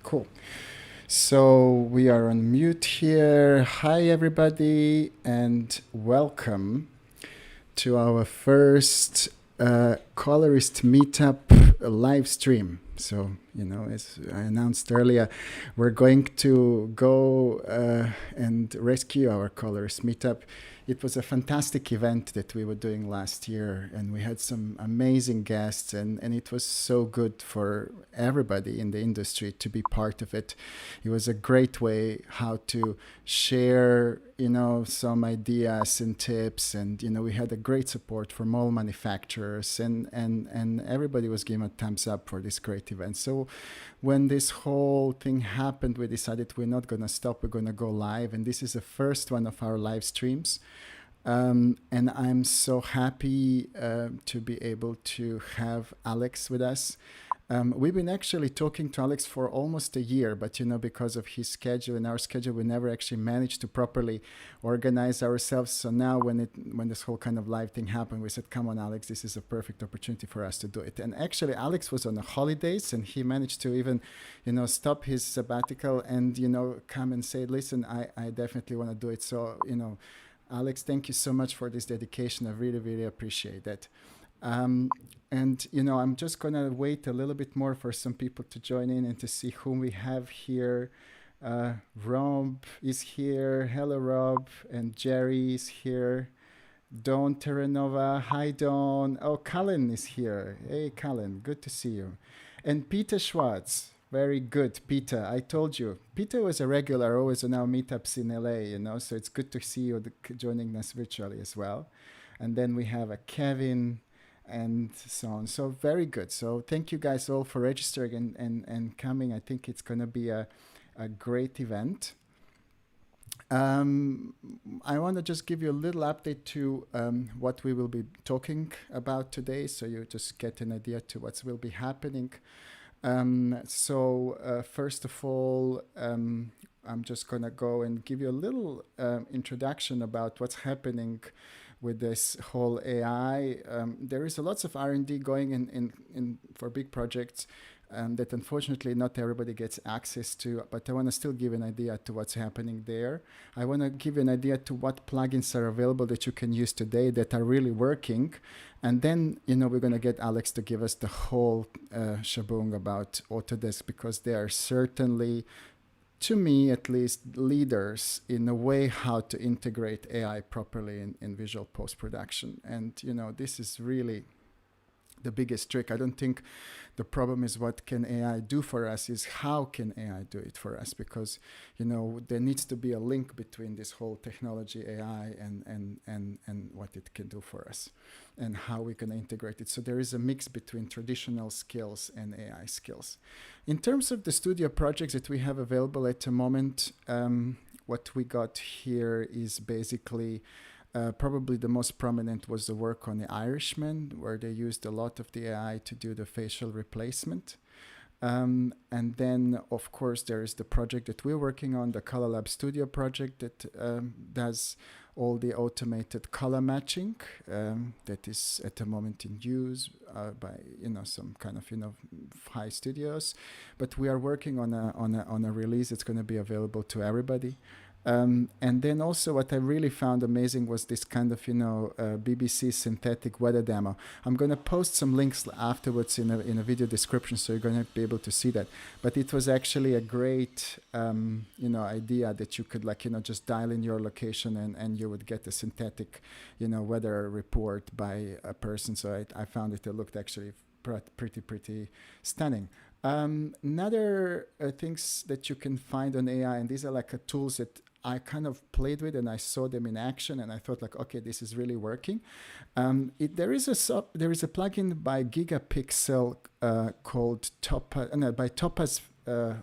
Cool. So we are on mute here. Hi, everybody, and welcome to our first Colorist Meetup live stream. So, as I announced earlier, we're going to go and rescue our Colorist Meetup. It was a fantastic event that we were doing last year, and we had some amazing guests, and it was so good for everybody in the industry to be part of it. It was a great way how to share, some ideas and tips, and we had a great support from all manufacturers, and everybody was giving a thumbs up for this great event. So when this whole thing happened, we decided we're not going to stop, we're going to go live, and this is the first one of our live streams. And I'm so happy to be able to have Alex with us. We've been actually talking to Alex for almost a year, but because of his schedule and our schedule, we never actually managed to properly organize ourselves. So now when this whole kind of live thing happened, we said, come on, Alex, this is a perfect opportunity for us to do it. And actually, Alex was on the holidays, and he managed to even, stop his sabbatical and, come and say, listen, I definitely want to do it. So, Alex, thank you so much for this dedication. I really, really appreciate that. And, I'm just going to wait a little bit more for some people to join in and to see whom we have here. Rob is here. Hello, Rob. And Jerry is here. Dawn Terranova. Hi, Dawn. Oh, Colin is here. Hey, Colin. Good to see you. And Peter Schwartz. Very good, Peter. I told you. Peter was a regular always on our meetups in LA, so it's good to see you joining us virtually as well. And then we have a Kevin and so on. So very good. So thank you guys all for registering and coming. I think it's going to be a great event. I want to just give you a little update to what we will be talking about today, so you just get an idea to what will be happening. First of all, I'm just going to go and give you a little introduction about what's happening with this whole AI. There is lots of R&D going in for big projects that unfortunately not everybody gets access to, but I want to still give an idea to what's happening there. I want to give you an idea to what plugins are available that you can use today that are really working. And then, we're going to get Alex to give us the whole shaboong about Autodesk, because they are certainly, to me at least, leaders in the way how to integrate AI properly in visual post-production. And, this is really the biggest trick. I don't think the problem is what can AI do for us, is how can AI do it for us, because there needs to be a link between this whole technology AI and what it can do for us and how we can integrate it. So there is a mix between traditional skills and AI skills. In terms of the studio projects that we have available at the moment, what we got here is basically probably the most prominent was the work on The Irishman, where they used a lot of the AI to do the facial replacement. And then, of course, there is the project that we're working on, the Color Lab Studio project that does all the automated color matching that is at the moment in use by some kind of high studios. But we are working on a release that's going to be available to everybody. And then also what I really found amazing was this kind of, BBC synthetic weather demo. I'm going to post some links afterwards in a video description, so you're going to be able to see that. But it was actually a great, idea that you could just dial in your location and you would get a synthetic, weather report by a person. So I found it looked actually pretty stunning. Another things that you can find on AI, and these are tools that I kind of played with and I saw them in action and I thought okay, this is really working. There is a plugin by Gigapixel called by Topaz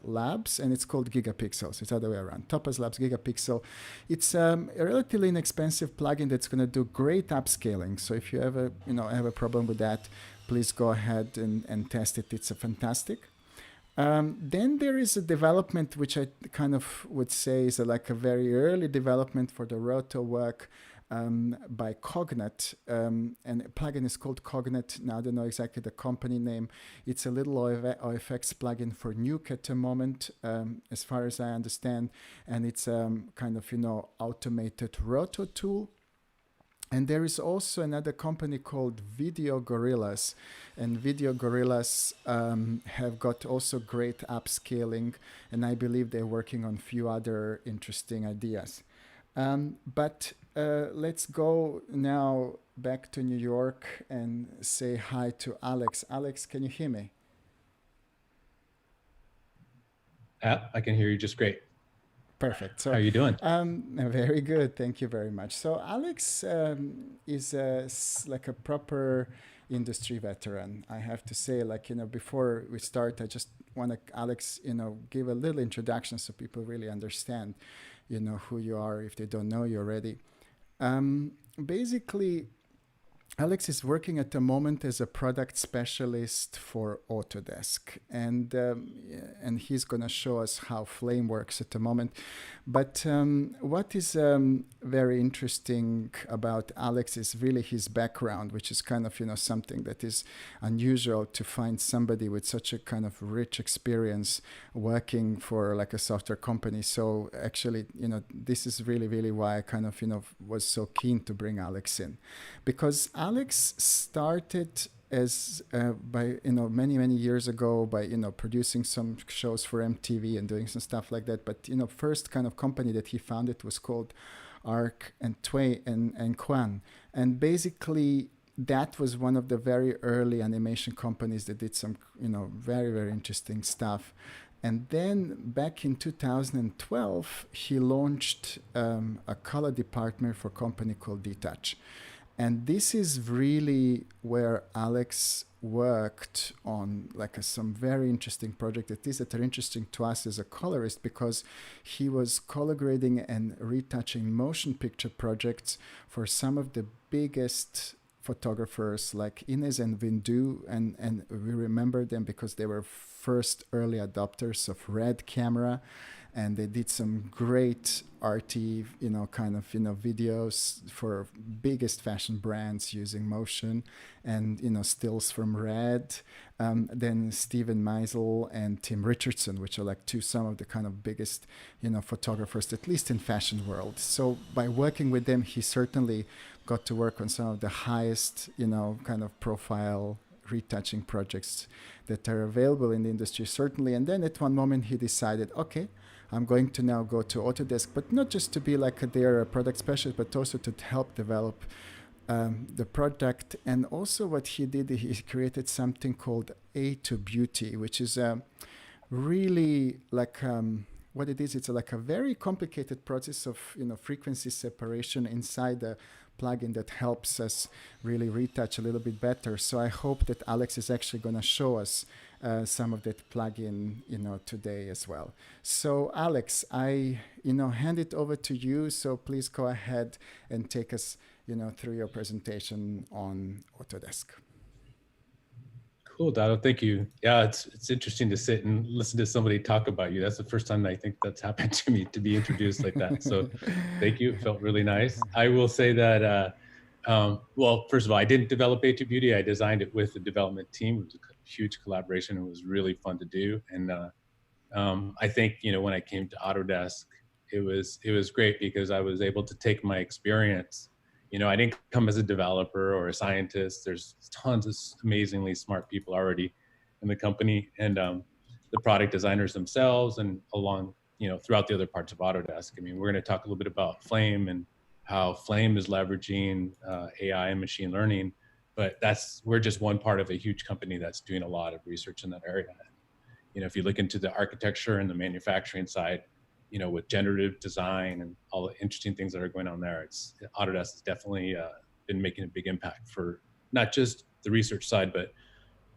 Labs, and it's called Gigapixel. So it's the other way around. Topaz Labs, Gigapixel. It's a relatively inexpensive plugin that's going to do great upscaling. So if you ever have a problem with that, please go ahead and test it. It's a fantastic. Then there is a development which I kind of would say is a very early development for the roto work by Cognet, and a plugin is called Cognet. Now I don't know exactly the company name. It's a little OFX plugin for Nuke at the moment, as far as I understand, and it's kind of automated roto tool. And there is also another company called Video Gorillas, and Video Gorillas have got also great upscaling, and I believe they're working on a few other interesting ideas. But let's go now back to New York and say hi to Alex. Alex, can you hear me? I can hear you just great. Perfect. How So, are you doing? very good. Thank you very much. So, Alex is like a proper industry veteran. I have to say, like, before we start, I just want to, Alex, give a little introduction so people really understand, who you are if they don't know you already. Basically, Alex is working at the moment as a product specialist for Autodesk, and he's gonna show us how Flame works at the moment. But what is very interesting about Alex is really his background, which is kind of something that is unusual to find somebody with such a kind of rich experience working for like a software company. So actually, this is really why I kind of was so keen to bring Alex in, because Alex started as by many years ago by producing some shows for MTV and doing some stuff like that. But first kind of company that he founded was called Arc and Tway and Quan, and basically that was one of the very early animation companies that did some very interesting stuff. And then back in 2012, he launched a color department for a company called Detach. And this is really where Alex worked on like some very interesting project, at least that are interesting to us as a colorist, because he was color grading and retouching motion picture projects for some of the biggest photographers like Inez and Vindu, and we remember them because they were first early adopters of Red camera, and they did some great arty, kind of, videos for biggest fashion brands using motion and, stills from Red. Then Stephen Meisel and Tim Richardson, which are like some of the kind of biggest, photographers, at least in fashion world. So by working with them, he certainly got to work on some of the highest, kind of profile retouching projects that are available in the industry, certainly. And then at one moment he decided, okay, I'm going to now go to Autodesk, but not just to be like their product specialist, but also to help develop the product. And also what he did, he created something called A to Beauty, which is really like what it is. It's like a very complicated process of frequency separation inside the plugin that helps us really retouch a little bit better. So I hope that Alex is actually going to show us some of that plugin, today as well. So Alex, I, hand it over to you. So please go ahead and take us, through your presentation on Autodesk. Cool, Dado. Thank you. Yeah, it's interesting to sit and listen to somebody talk about you. That's the first time I think that's happened to me, to be introduced like that. So thank you. It felt really nice. I will say that, well, first of all, I didn't develop A2 Beauty. I designed it with the development team. It was a huge collaboration. It was really fun to do. And I think, when I came to Autodesk, it was great because I was able to take my experience. I didn't come as a developer or a scientist. There's tons of amazingly smart people already in the company, and the product designers themselves, and along, throughout the other parts of Autodesk. I mean, we're going to talk a little bit about Flame and how Flame is leveraging AI and machine learning, but we're just one part of a huge company that's doing a lot of research in that area. If you look into the architecture and the manufacturing side, with generative design and all the interesting things that are going on there, Autodesk has definitely been making a big impact for not just the research side, but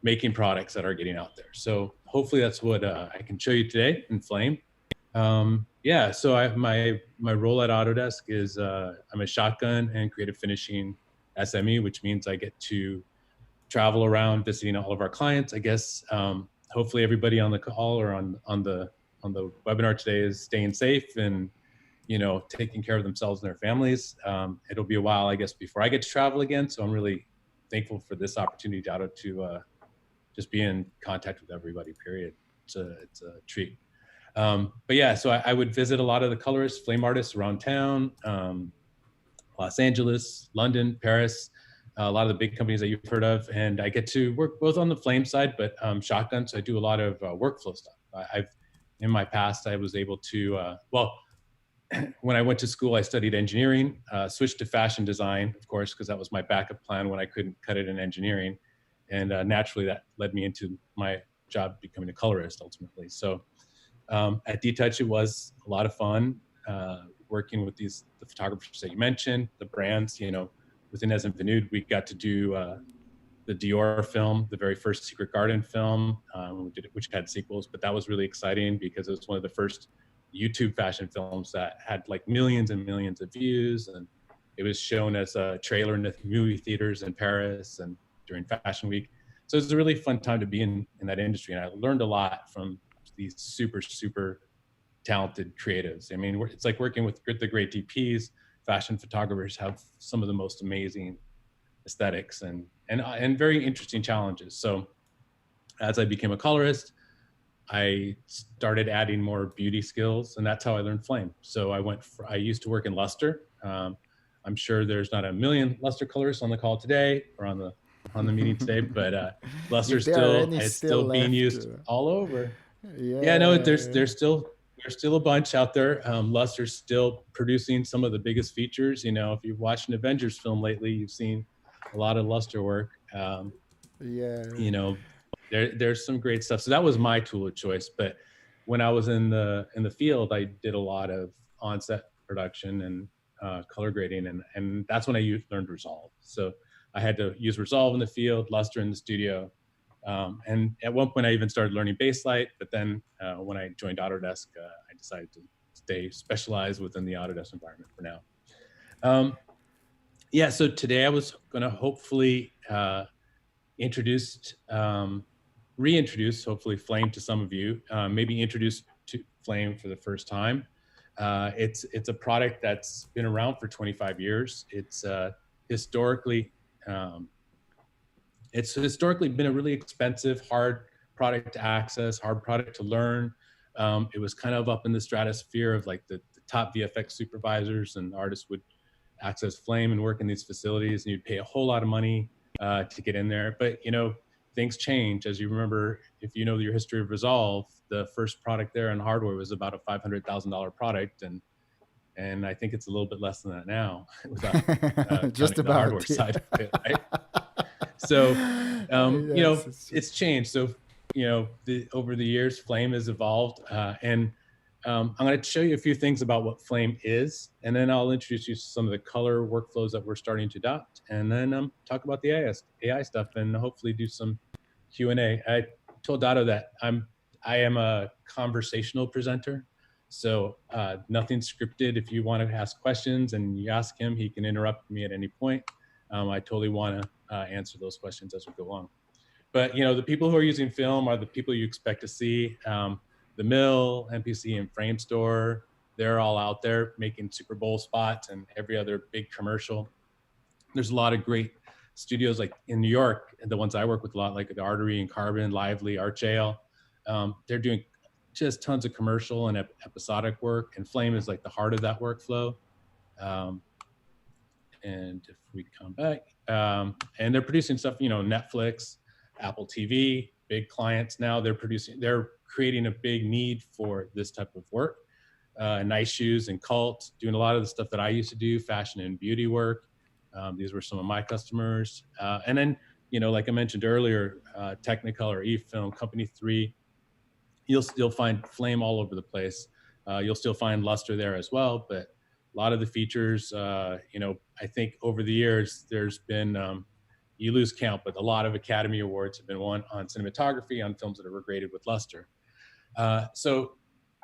making products that are getting out there. So hopefully that's what I can show you today in Flame. Yeah, so my role at Autodesk is I'm a shotgun and creative finishing SME, which means I get to travel around visiting all of our clients. I guess hopefully everybody on the call or on the webinar today is staying safe and taking care of themselves and their families. It'll be a while, I guess, before I get to travel again. So I'm really thankful for this opportunity to just be in contact with everybody, period. It's a treat. But yeah, so I would visit a lot of the colorists, flame artists around town, Los Angeles, London, Paris, a lot of the big companies that you've heard of. And I get to work both on the flame side, but shotgun. So I do a lot of workflow stuff. In my past, I was able to, when I went to school, I studied engineering, switched to fashion design, of course, because that was my backup plan when I couldn't cut it in engineering. And naturally, that led me into my job becoming a colorist ultimately. So at D-Touch, it was a lot of fun working with the photographers that you mentioned, the brands. Within As Infinite, we got to do the Dior film, the very first Secret Garden film, which had sequels. But that was really exciting because it was one of the first YouTube fashion films that had like millions and millions of views, and it was shown as a trailer in the movie theaters in Paris and during Fashion Week. So it was a really fun time to be in that industry, and I learned a lot from these super, super talented creatives. I mean, it's like working with the great DPs. Fashion photographers have some of the most amazing aesthetics and very interesting challenges. So as I became a colorist, I started adding more beauty skills, and that's how I learned flame. So I used to work in luster. I'm sure there's not a million luster colorists on the call today or on the meeting today, but luster If there are any it's still still being left. used all over. Yeah, no, Yeah. there's still a bunch out there. Luster's still producing some of the biggest features. If you've watched an Avengers film lately, you've seen a lot of luster work. Yeah. You know, there's some great stuff. So that was my tool of choice. But when I was in the field, I did a lot of on-set production and color grading, and that's when I learned Resolve. So I had to use Resolve in the field, luster in the studio. And at one point I even started learning Baselight, but then when I joined Autodesk, I decided to stay specialized within the Autodesk environment for now. Yeah, so today I was going to hopefully reintroduce hopefully flame to some of you, maybe introduce to flame for the first time. It's a product that's been around for 25 years. Historically it's historically been a really expensive, hard product to access, hard product to learn. It was kind of up in the stratosphere of like the top VFX supervisors, and artists would access flame and work in these facilities, and you'd pay a whole lot of money to get in there. But things change. As you remember, if you know your history of Resolve, the first product there in hardware was about a $500,000 product, and I think it's a little bit less than that now, without Just counting the hardware about, yeah. side of it, right? So Yes, it's changed. So over the years, flame has evolved, and I'm going to show you a few things about what flame is, and then I'll introduce you to some of the color workflows that we're starting to adopt, and then talk about the AI stuff, and hopefully do some Q&A. I told Dotto that I am a conversational presenter, so nothing scripted. If you want to ask questions and you ask him, he can interrupt me at any point. I totally want to answer those questions as we go along. But the people who are using film are the people you expect to see. The Mill, MPC, and Frame Store, they're all out there making Super Bowl spots and every other big commercial. There's a lot of great studios like in New York, the ones I work with a lot, like the Artery and Carbon, Lively, Arce. They're doing just tons of commercial and episodic work, and flame is like the heart of that workflow. And if we come back, and they're producing stuff, Netflix, Apple TV, big clients now. They're creating a big need for this type of work. Nice Shoes and Cult, doing a lot of the stuff that I used to do, fashion and beauty work. These were some of my customers. And then, like I mentioned earlier, Technicolor, eFilm, Company 3, you'll find flame all over the place. You'll still find luster there as well, but a lot of the features, I think over the years, there's been, you lose count, but a lot of Academy Awards have been won on cinematography, on films that were graded with luster. So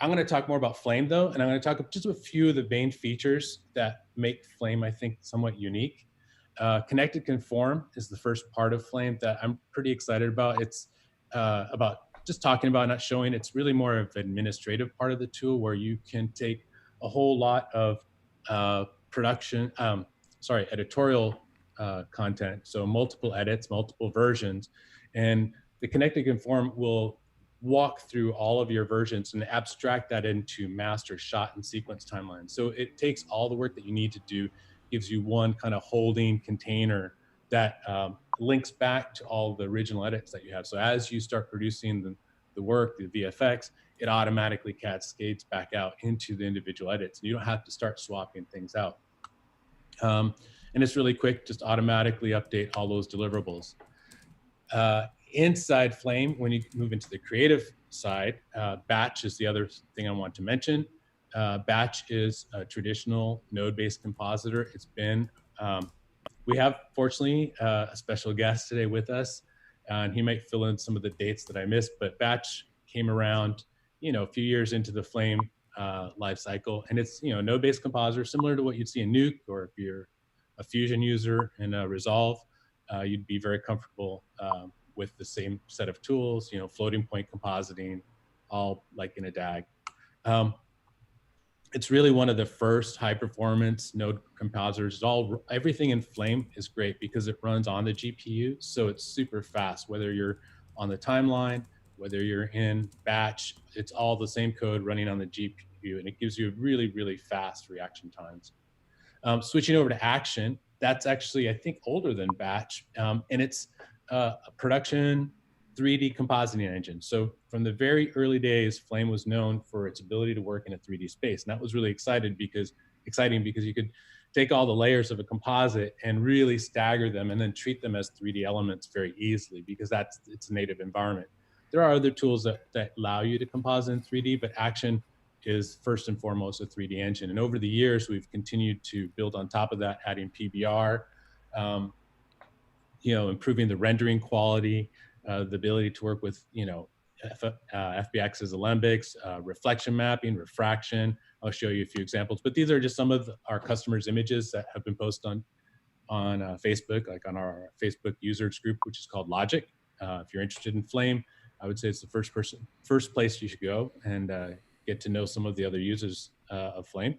I'm going to talk more about flame though, and I'm going to talk just a few of the main features that make flame, I think, somewhat unique. Connected Conform is the first part of flame that I'm pretty excited about. It's about just talking about, not showing. It's really more of an administrative part of the tool where you can take a whole lot of editorial content. So multiple edits, multiple versions, and the connected conform will walk through all of your versions and abstract that into master shot and sequence timelines. So it takes all the work that you need to do, gives you one kind of holding container that links back to all the original edits that you have. So as you start producing the work, the VFX, it automatically cascades back out into the individual edits. And you don't have to start swapping things out. And it's really quick, just automatically update all those deliverables. Inside Flame, when you move into the creative side, Batch is the other thing I want to mention. Batch is a traditional node-based compositor. It's been, we have, fortunately, a special guest today with us, and he might fill in some of the dates that I missed, but Batch came around, a few years into the Flame life cycle, and it's, node-based compositor, similar to what you'd see in Nuke, or if you're a Fusion user in Resolve, you'd be very comfortable with the same set of tools, floating point compositing, all like in a DAG. It's really one of the first high performance node compositors. Everything in Flame is great because it runs on the GPU. So it's super fast, whether you're on the timeline, whether you're in Batch, it's all the same code running on the GPU, and it gives you really, really fast reaction times. Switching over to Action, that's actually, I think, older than Batch, and it's a production 3D compositing engine. So from the very early days, Flame was known for its ability to work in a 3D space, and that was really exciting because you could take all the layers of a composite and really stagger them and then treat them as 3D elements very easily because it's a native environment. There are other tools that allow you to composite in 3D, but Action is first and foremost a 3D engine. And over the years, we've continued to build on top of that, adding PBR, improving the rendering quality, the ability to work with, FBX's alembics, reflection mapping, refraction. I'll show you a few examples, but these are just some of our customers' images that have been posted on Facebook, like on our Facebook users group, which is called Logic. If you're interested in Flame, I would say it's the first place you should go and get to know some of the other users of Flame.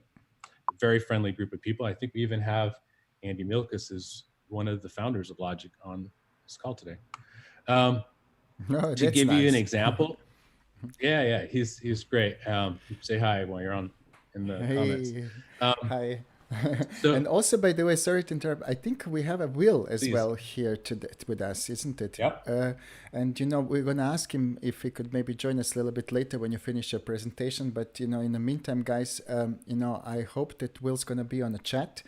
Very friendly group of people. I think we even have Andy Milkus is one of the founders of Logic on this call today. To give you an example, yeah, he's great. Say hi while you're in the comments. Hi. And also, by the way, sorry to interrupt, I think we have a Will as well here with us, isn't it? Yep. And we're going to ask him if he could maybe join us a little bit later when you finish your presentation. But in the meantime, guys, I hope that Will's going to be on the chat.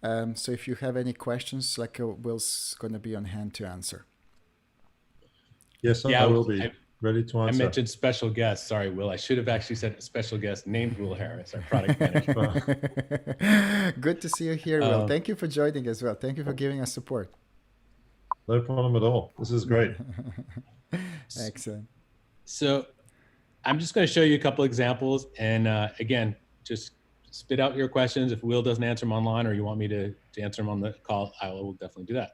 So if you have any questions, Will's going to be on hand to answer. Yes, I will be ready to answer. I mentioned special guest. Sorry, Will. I should have actually said special guest named Will Harris, our product manager. Good to see you here, Will. Thank you for joining as well. Thank you for giving us support. No problem at all. This is great. Excellent. So I'm just going to show you a couple examples. And again, just spit out your questions. If Will doesn't answer them online or you want me to answer them on the call, I will definitely do that.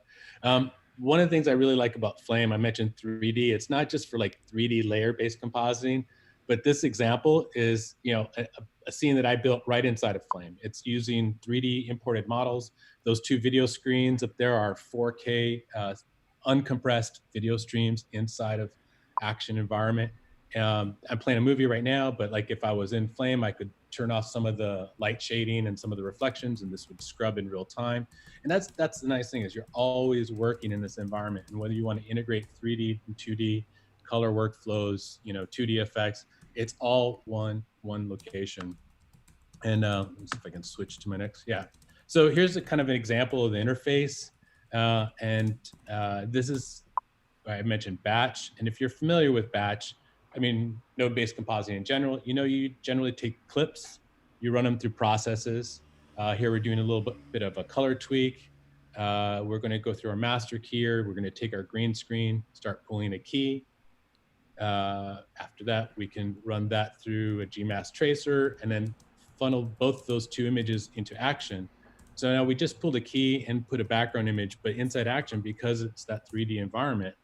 One of the things I really like about Flame, I mentioned 3D. It's not just for 3D layer-based compositing, but this example is, a scene that I built right inside of Flame. It's using 3D imported models. Those two video screens up there are 4K uncompressed video streams inside of Action environment. I'm playing a movie right now, but if I was in Flame, I could turn off some of the light shading and some of the reflections, and this would scrub in real time. And that's the nice thing is you're always working in this environment. And whether you want to integrate 3D and 2D color workflows, 2D effects, it's all one location. And let's see if I can switch to my next. Yeah. So here's a kind of an example of the interface. This is, I mentioned Batch. And if you're familiar with Batch, node-based compositing in general, you generally take clips, you run them through processes. Here we're doing a little bit of a color tweak. We're going to go through our master keyer. We're going to take our green screen, start pulling a key. After that, we can run that through a GMass tracer and then funnel both those two images into Action. So now we just pulled a key and put a background image, but inside Action, because it's that 3D environment,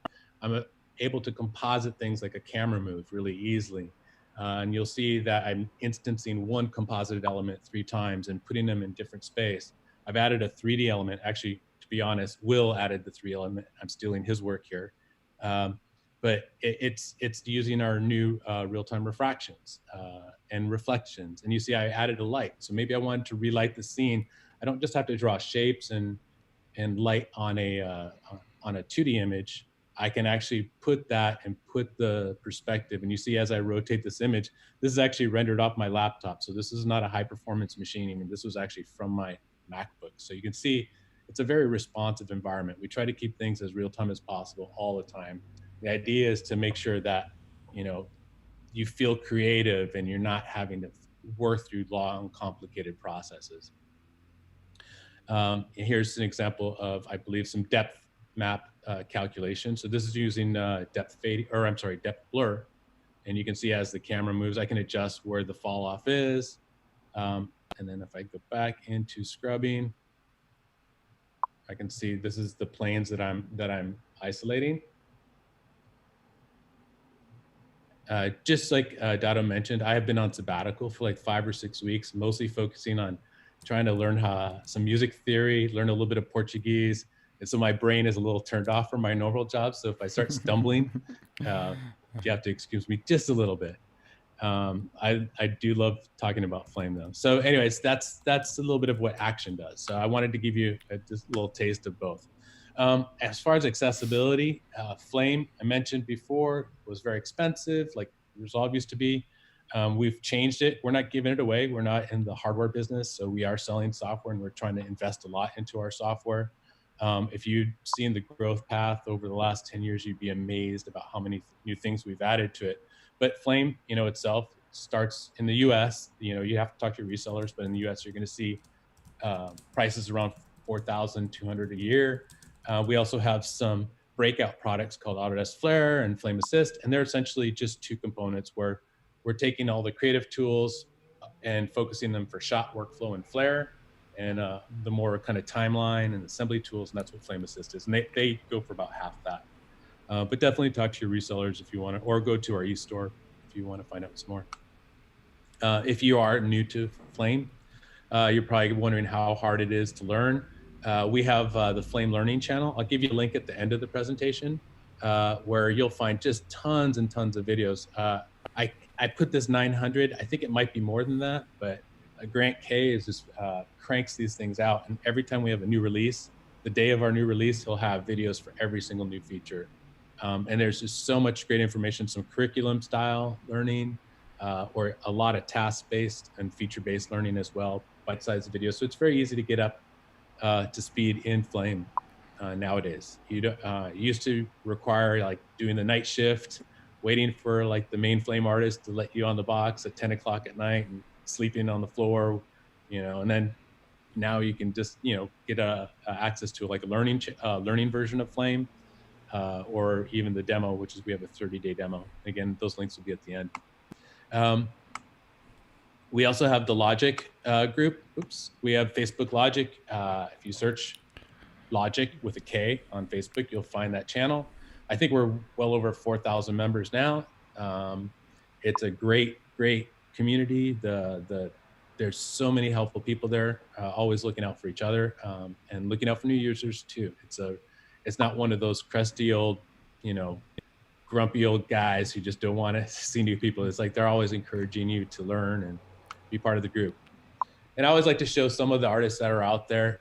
I'm able to composite things like a camera move really easily. And you'll see that I'm instancing one composited element 3 times and putting them in different space. I've added a 3D element. Actually, to be honest, Will added the 3D element. I'm stealing his work here. But it's using our new real-time refractions and reflections. And you see I added a light. So maybe I wanted to relight the scene. I don't just have to draw shapes and light on a 2D image. I can actually put that and put the perspective. And you see, as I rotate this image, this is actually rendered off my laptop. So this is not a high performance machine. I mean, this was actually from my MacBook. So you can see it's a very responsive environment. We try to keep things as real time as possible all the time. The idea is to make sure that, you know, you feel creative and you're not having to work through long, complicated processes. Here's an example of, I believe, some depth map calculation. So this is using depth blur. And you can see as the camera moves, I can adjust where the fall off is. And then if I go back into scrubbing, I can see this is the planes that I'm isolating. Just like Dado mentioned, I have been on sabbatical for like 5 or 6 weeks, mostly focusing on trying to learn some music theory, learn a little bit of Portuguese. And so my brain is a little turned off from my normal job. So if I start stumbling, you have to excuse me just a little bit. I do love talking about Flame though. So anyways, that's a little bit of what Action does. So I wanted to give you just a little taste of both. As far as accessibility, Flame, I mentioned before, was very expensive, like Resolve used to be. We've changed it. We're not giving it away. We're not in the hardware business. So we are selling software and we're trying to invest a lot into our software. If you'd seen the growth path over the last 10 years, you'd be amazed about how many new things we've added to it. But Flame, you know, itself starts in the US, you know, you have to talk to your resellers, but in the US, you're going to see prices around $4,200 a year. We also have some breakout products called Autodesk Flare and Flame Assist, and they're essentially just 2 components where we're taking all the creative tools and focusing them for shot workflow and Flare, and the more kind of timeline and assembly tools, and that's what Flame Assist is. And they go for about half that. But definitely talk to your resellers if you want to, or go to our e-store if you want to find out some more. If you are new to Flame, you're probably wondering how hard it is to learn. We have the Flame Learning channel. I'll give you a link at the end of the presentation where you'll find just tons and tons of videos. I put this 900. I think it might be more than that, but Grant K is just cranks these things out. And every time we have a new release, the day of our new release, he'll have videos for every single new feature. And there's just so much great information, some curriculum style learning, or a lot of task-based and feature-based learning as well, bite-sized videos. So it's very easy to get up to speed in Flame nowadays. You used to require like doing the night shift, waiting for like the main Flame artist to let you on the box at 10 o'clock at night and sleeping on the floor, you know, and then now you can just, you know, get access to like a learning version of Flame, or even the demo, which is we have a 30-day demo. Again, those links will be at the end. We also have the Logic group. Oops. We have Facebook Logic. If you search Logic with a K on Facebook, you'll find that channel. I think we're well over 4,000 members now. It's a great community. There's so many helpful people there, always looking out for each other, and looking out for new users too. It's not one of those crusty old, you know, grumpy old guys who just don't want to see new people. It's like they're always encouraging you to learn and be part of the group. And I always like to show some of the artists that are out there,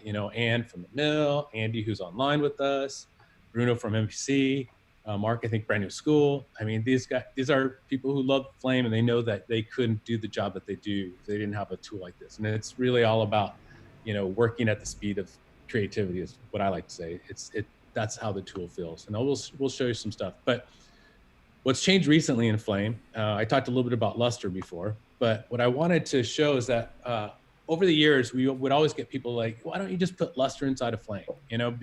you know, Anne from the Mill, Andy, who's online with us, Bruno from MPC, Mark, I think Brand New School. I mean, these are people who love Flame and they know that they couldn't do the job that they do if they didn't have a tool like this. And it's really all about, you know, working at the speed of creativity is what I like to say. That's how the tool feels. And we'll show you some stuff. But what's changed recently in Flame, I talked a little bit about Luster before, but what I wanted to show is that over the years, we would always get people like, why don't you just put Luster inside of Flame? You know,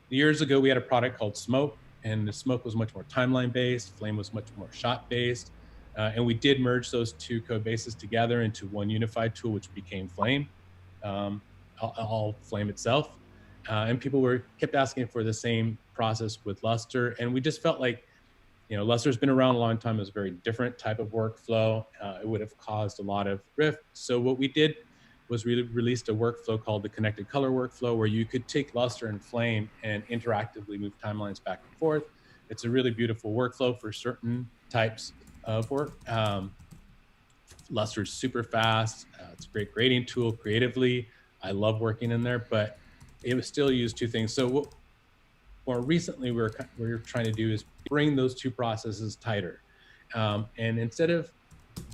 years ago, we had a product called Smoke, and the Smoke was much more timeline based. Flame was much more shot based. And we did merge those 2 code bases together into one unified tool, which became Flame, all Flame itself. And people kept asking for the same process with Luster. And we just felt like Luster's been around a long time. It was a very different type of workflow. It would have caused a lot of rift. So what we did was we released a workflow called the connected color workflow, where you could take Luster and Flame and interactively move timelines back and forth. It's a really beautiful workflow for certain types of work. Luster is super fast. It's a great grading tool creatively. I love working in there, but it was still used two things. So what more recently we're trying to do is bring those two processes tighter. And instead of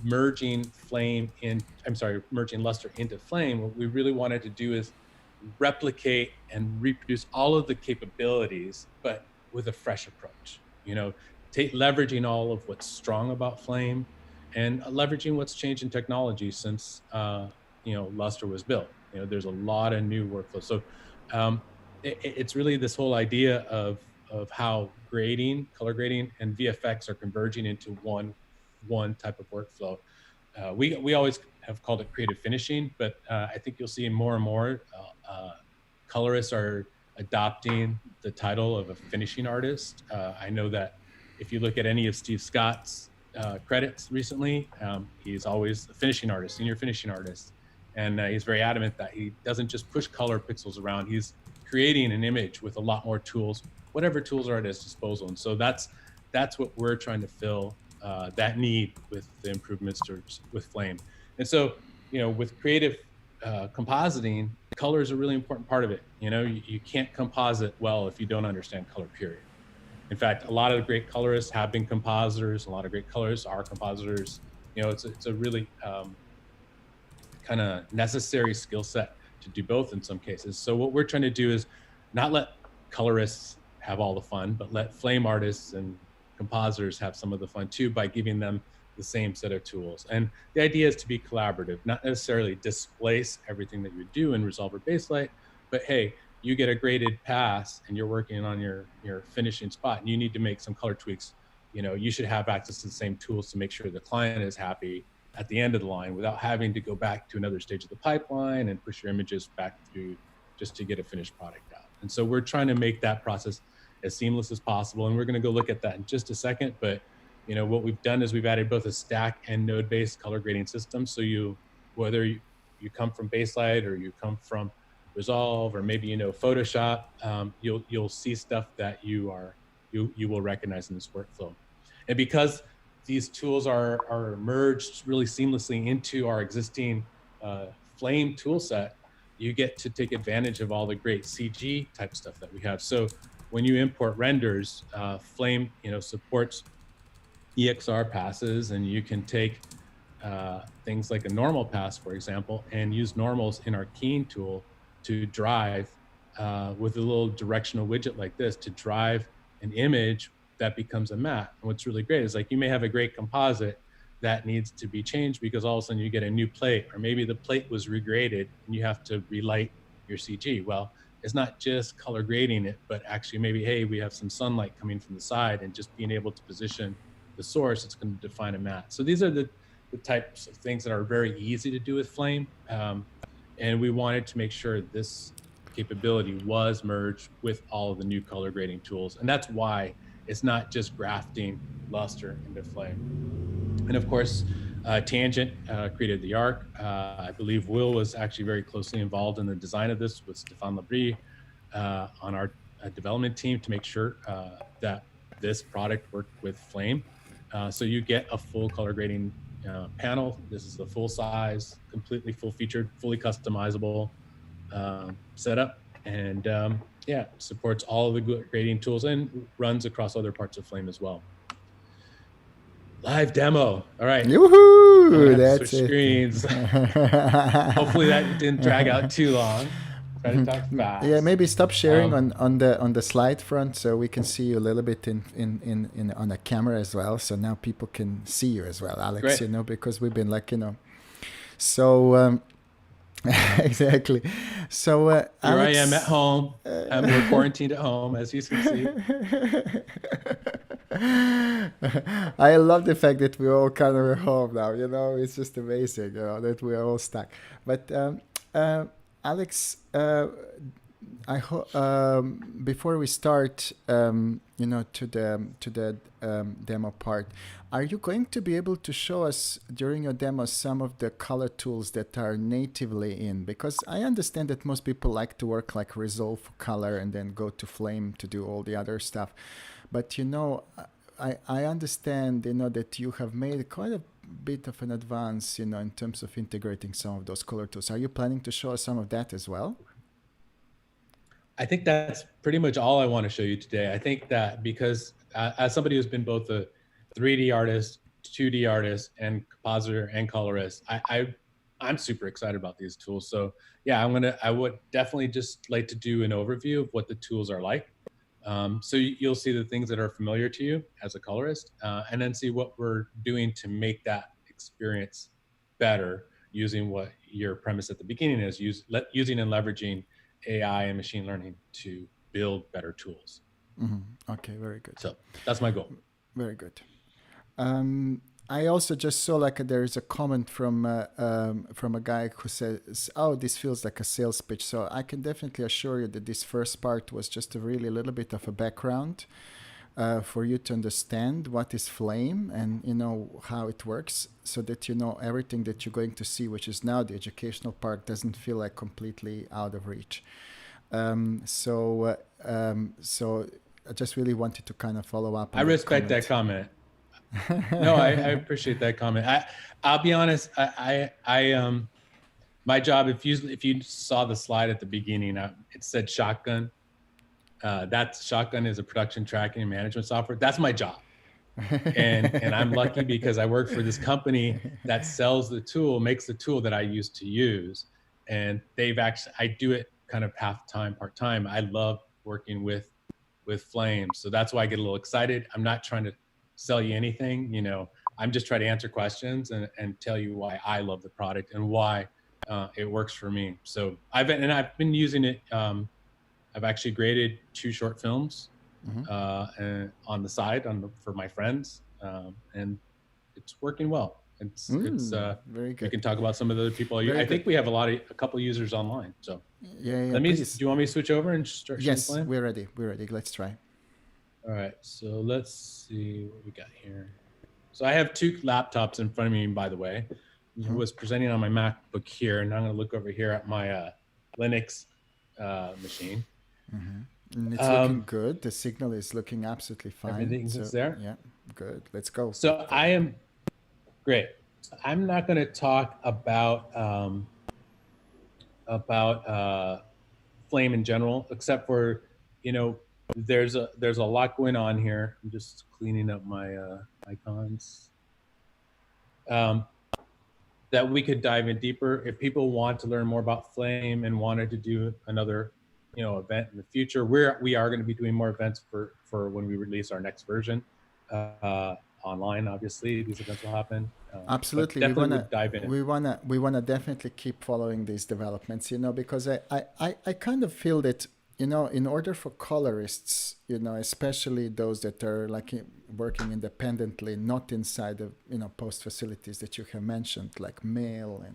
merging Luster into Flame, what we really wanted to do is replicate and reproduce all of the capabilities, but with a fresh approach. Leveraging all of what's strong about Flame and leveraging what's changed in technology since Luster was built. There's a lot of new workflows. So it's really this whole idea of how color grading, and VFX are converging into one type of workflow. We always have called it creative finishing, but I think you'll see more and more colorists are adopting the title of a finishing artist. I know that if you look at any of Steve Scott's credits recently, he's always a finishing artist, senior finishing artist. And he's very adamant that he doesn't just push color pixels around. He's creating an image with a lot more tools, whatever tools are at his disposal. And so that's what we're trying to fill, that need with the improvements with Flame. And so, with creative compositing, color is a really important part of it. You can't composite well if you don't understand color, period. In fact, a lot of the great colorists have been compositors. A lot of great colorists are compositors. It's a really kind of necessary skill set to do both in some cases. So what we're trying to do is not let colorists have all the fun, but let Flame artists and compositors have some of the fun too, by giving them the same set of tools. And the idea is to be collaborative, not necessarily displace everything that you do in Resolve or Baselight, but hey, you get a graded pass and you're working on your finishing spot and you need to make some color tweaks. You should have access to the same tools to make sure the client is happy at the end of the line without having to go back to another stage of the pipeline and push your images back through just to get a finished product out. And so we're trying to make that process as seamless as possible. And we're going to go look at that in just a second. But what we've done is we've added both a stack and node-based color grading system. So whether you come from Baselight or you come from Resolve or maybe Photoshop, you'll see stuff that you will recognize in this workflow. And because these tools are merged really seamlessly into our existing Flame tool set, you get to take advantage of all the great CG type stuff that we have. So when you import renders, Flame supports EXR passes, and you can take things like a normal pass, for example, and use normals in our keying tool to drive with a little directional widget like this to drive an image that becomes a matte. And what's really great is you may have a great composite that needs to be changed because all of a sudden you get a new plate, or maybe the plate was regraded and you have to relight your CG. Well, it's not just color grading it, but actually maybe, hey, we have some sunlight coming from the side, and just being able to position the source, it's going to define a matte. So these are the types of things that are very easy to do with Flame. And we wanted to make sure this capability was merged with all of the new color grading tools. And that's why it's not just grafting Luster into Flame. And of course, Tangent created the arc. I believe Will was actually very closely involved in the design of this with Stéphane Labrie on our development team to make sure that this product worked with Flame. So you get a full color grading panel. This is the full size, completely full featured, fully customizable setup. And supports all of the grading tools and runs across other parts of Flame as well. Live demo. All right. Yoo-hoo! That's switch screens. Hopefully that didn't drag out too long. Try to talk fast. Yeah, maybe stop sharing on the slide front so we can see you a little bit in on the camera as well. So now people can see you as well, Alex. Great. Because we've been so. Exactly. So here Alex, I am at home. We're quarantined at home, as you can see. I love the fact that we're all kind of at home now. It's just amazing. That we're all stuck. But Alex, I hope before we start, to the demo part, are you going to be able to show us during your demo some of the color tools that are natively in? Because I understand that most people like to work like Resolve color and then go to Flame to do all the other stuff. But I understand that you have made quite a bit of an advance in terms of integrating some of those color tools. Are you planning to show us some of that as well? I think that's pretty much all I want to show you today. I think that because as somebody who's been both a 3D artist, 2D artist, and compositor and colorist, I'm super excited about these tools. So yeah, I would definitely just like to do an overview of what the tools are like. So you'll see the things that are familiar to you as a colorist, and then see what we're doing to make that experience better using what your premise at the beginning is, using and leveraging AI and machine learning to build better tools. Mm-hmm. Okay, very good. So that's my goal. Very good. I also just saw like there's a comment from a guy who says, "Oh, this feels like a sales pitch." So I can definitely assure you that this first part was just a little bit of a background for you to understand what is Flame and how it works, so that everything that you're going to see, which is now the educational part, doesn't feel like completely out of reach. So I just really wanted to kind of follow up. I respect that comment. No, I appreciate that comment. I'll be honest. My job, if you saw the slide at the beginning, it said Shotgun. That Shotgun is a production tracking and management software. That's my job. and I'm lucky because I work for this company that sells the tool, makes the tool that I used to use. And I do it kind of half-time, part-time. I love working with Flame. So that's why I get a little excited. I'm not trying to sell you anything, I'm just trying to answer questions and tell you why I love the product and why it works for me. So I've been using it. I've actually graded 2 short films and on the side for my friends, and it's working well. It's very good. We can talk about some of the other people. I think we have a couple users online. So yeah. Do you want me to switch over and start? Yes, we're ready. Let's try. All right, so let's see what we got here. So I have 2 laptops in front of me, by the way. I was presenting on my MacBook here, and I'm going to look over here at my Linux machine. And it's looking good. The signal is looking absolutely fine. Everything's there? Yeah, good. Let's go. So I am great. I'm not going to talk about Flame in general, except for, there's a lot going on here. I'm just cleaning up my icons. That we could dive in deeper. If people want to learn more about Flame and wanted to do another, event in the future, we are going to be doing more events for when we release our next version online. Obviously, these events will happen. Absolutely, we wanna dive in. We wanna definitely keep following these developments. Because I kind of feel that in order for colorists, especially those that are like working independently, not inside of post facilities that you have mentioned, like Mail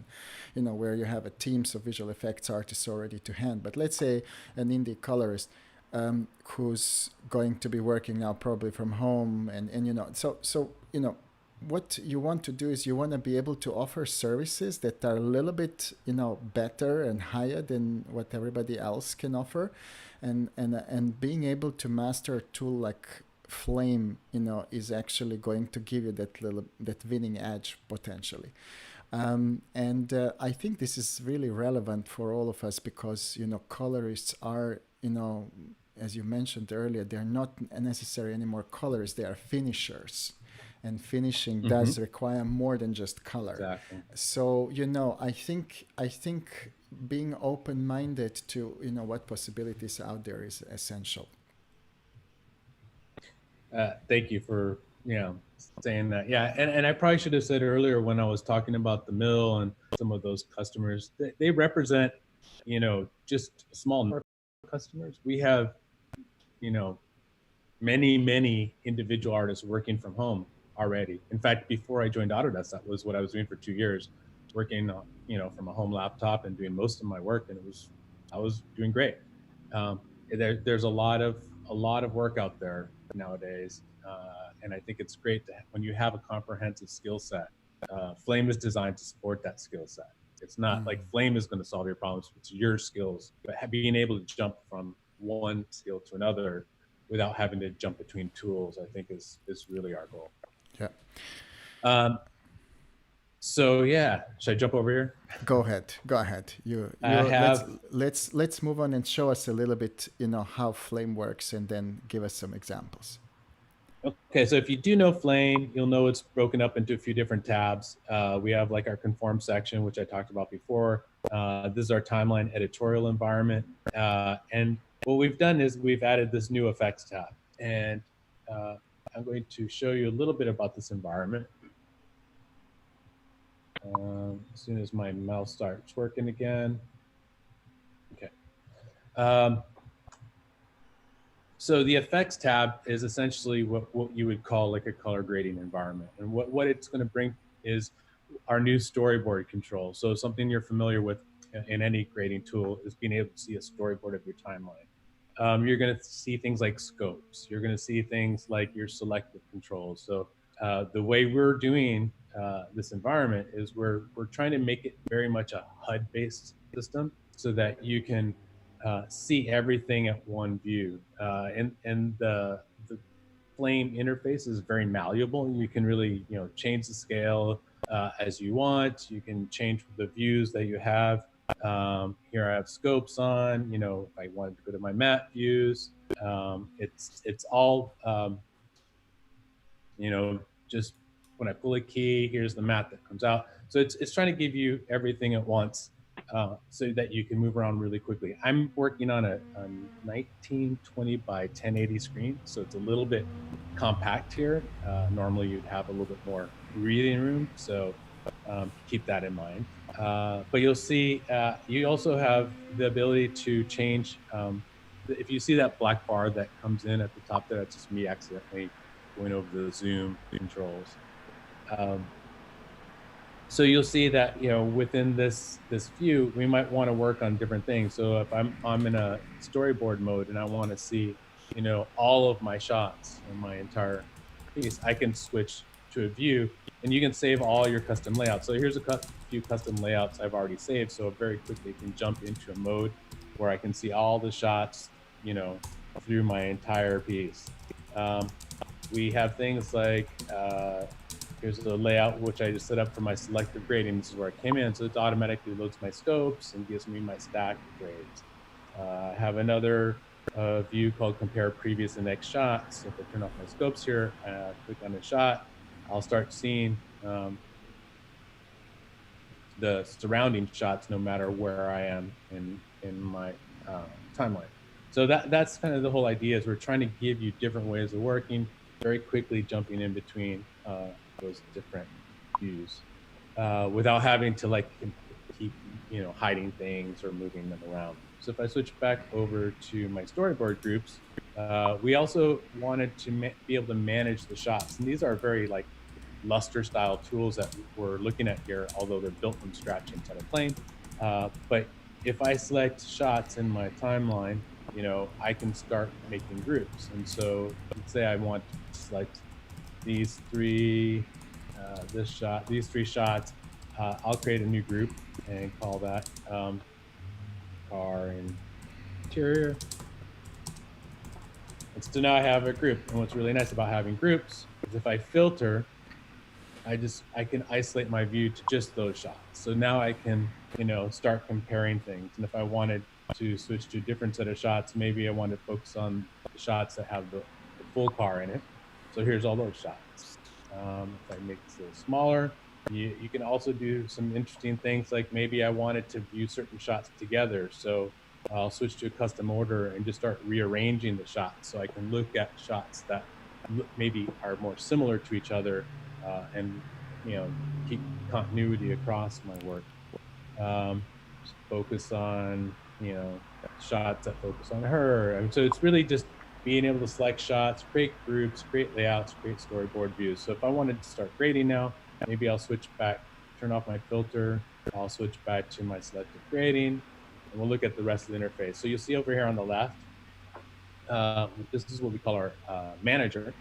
and where you have a teams of visual effects artists already to hand. But let's say an indie colorist who's going to be working now probably from home, and what you want to do is you want to be able to offer services that are a little bit better and higher than what everybody else can offer, and being able to master a tool like Flame is actually going to give you that winning edge potentially. I think this is really relevant for all of us because colorists are as you mentioned earlier, they're not necessarily anymore colorists, they are finishers. And finishing does require more than just color. Exactly. So I think being open-minded to what possibilities out there is essential. Thank you for saying that. Yeah, and I probably should have said earlier when I was talking about the mill and some of those customers, they represent just a small number of customers. We have many individual artists working from home already. In fact, before I joined Autodesk, that was what I was doing for 2 years, working from a home laptop and doing most of my work, and I was doing great. there's a lot of work out there nowadays, and I think it's great when you have a comprehensive skill set. Flame is designed to support that skill set. It's not like Flame is going to solve your problems. It's your skills, but being able to jump from one skill to another without having to jump between tools, I think is really our goal. Yeah. So yeah, should I jump over here? Go ahead. Go ahead. Let's move on and show us a little bit, how Flame works, and then give us some examples. Okay, so if you do know Flame, you'll know it's broken up into a few different tabs. We have like our conform section, which I talked about before. This is our timeline editorial environment. And what we've done is we've added this new effects tab. And I'm going to show you a little bit about this environment. As soon as my mouse starts working again. Okay. So the effects tab is essentially what you would call like a color grading environment. And what it's going to bring is our new storyboard control. So something you're familiar with in any grading tool is being able to see a storyboard of your timeline. You're going to see things like scopes. You're going to see things like your selective controls. So the way we're doing this environment is we're trying to make it very much a HUD-based system so that you can see everything at one view. And the Flame interface is very malleable. You can really change the scale as you want. You can change the views that you have. Here I have scopes on. If I wanted to go to my map views, it's all just when I pull a key, here's the map that comes out. So it's trying to give you everything at once. So that you can move around really quickly. I'm working on a 1920 by 1080 screen, so it's a little bit compact here. Normally you'd have a little bit more reading room, so keep that in mind. But you'll see, you also have the ability to change, if you see that black bar that comes in at the top there, that's just me accidentally going over the zoom controls. So you'll see that within this view, we might want to work on different things. So if I'm in a storyboard mode and I want to see all of my shots in my entire piece, I can switch to a view, and you can save all your custom layouts. So here's a few custom layouts I've already saved, so very quickly can jump into a mode where I can see all the shots through my entire piece. We have things like here's the layout which I just set up for my selective grading. This is where I came in, so it automatically loads my scopes and gives me my stack grades. I have another view called compare previous and next shots. So if I turn off my scopes here, click on the shot, I'll start seeing the surrounding shots no matter where I am in my timeline. So that's kind of the whole idea, is we're trying to give you different ways of working, very quickly jumping in between those different views without having to keep hiding things or moving them around. So if I switch back over to my storyboard groups, we also wanted to be able to manage the shots, and these are very luster style tools that we're looking at here, although they're built from scratch inside of Flame. But if I select shots in my timeline, I can start making groups. And so let's say I want to select these three shots. I'll create a new group and call that car interior. And so now I have a group. And what's really nice about having groups is if I filter, I can isolate my view to just those shots. So now I can start comparing things. And if I wanted to switch to a different set of shots, maybe I want to focus on the shots that have the full car in it. So here's all those shots. If I make this a little smaller, you can also do some interesting things, like maybe I wanted to view certain shots together. So I'll switch to a custom order and just start rearranging the shots. So I can look at shots that maybe are more similar to each other and keep continuity across my work. Just focus on shots that focus on her. And so it's really just being able to select shots, create groups, create layouts, create storyboard views. So if I wanted to start grading now, maybe I'll switch back, turn off my filter. I'll switch back to my selective grading. and we'll look at the rest of the interface. So you'll see over here on the left, this is what we call our manager,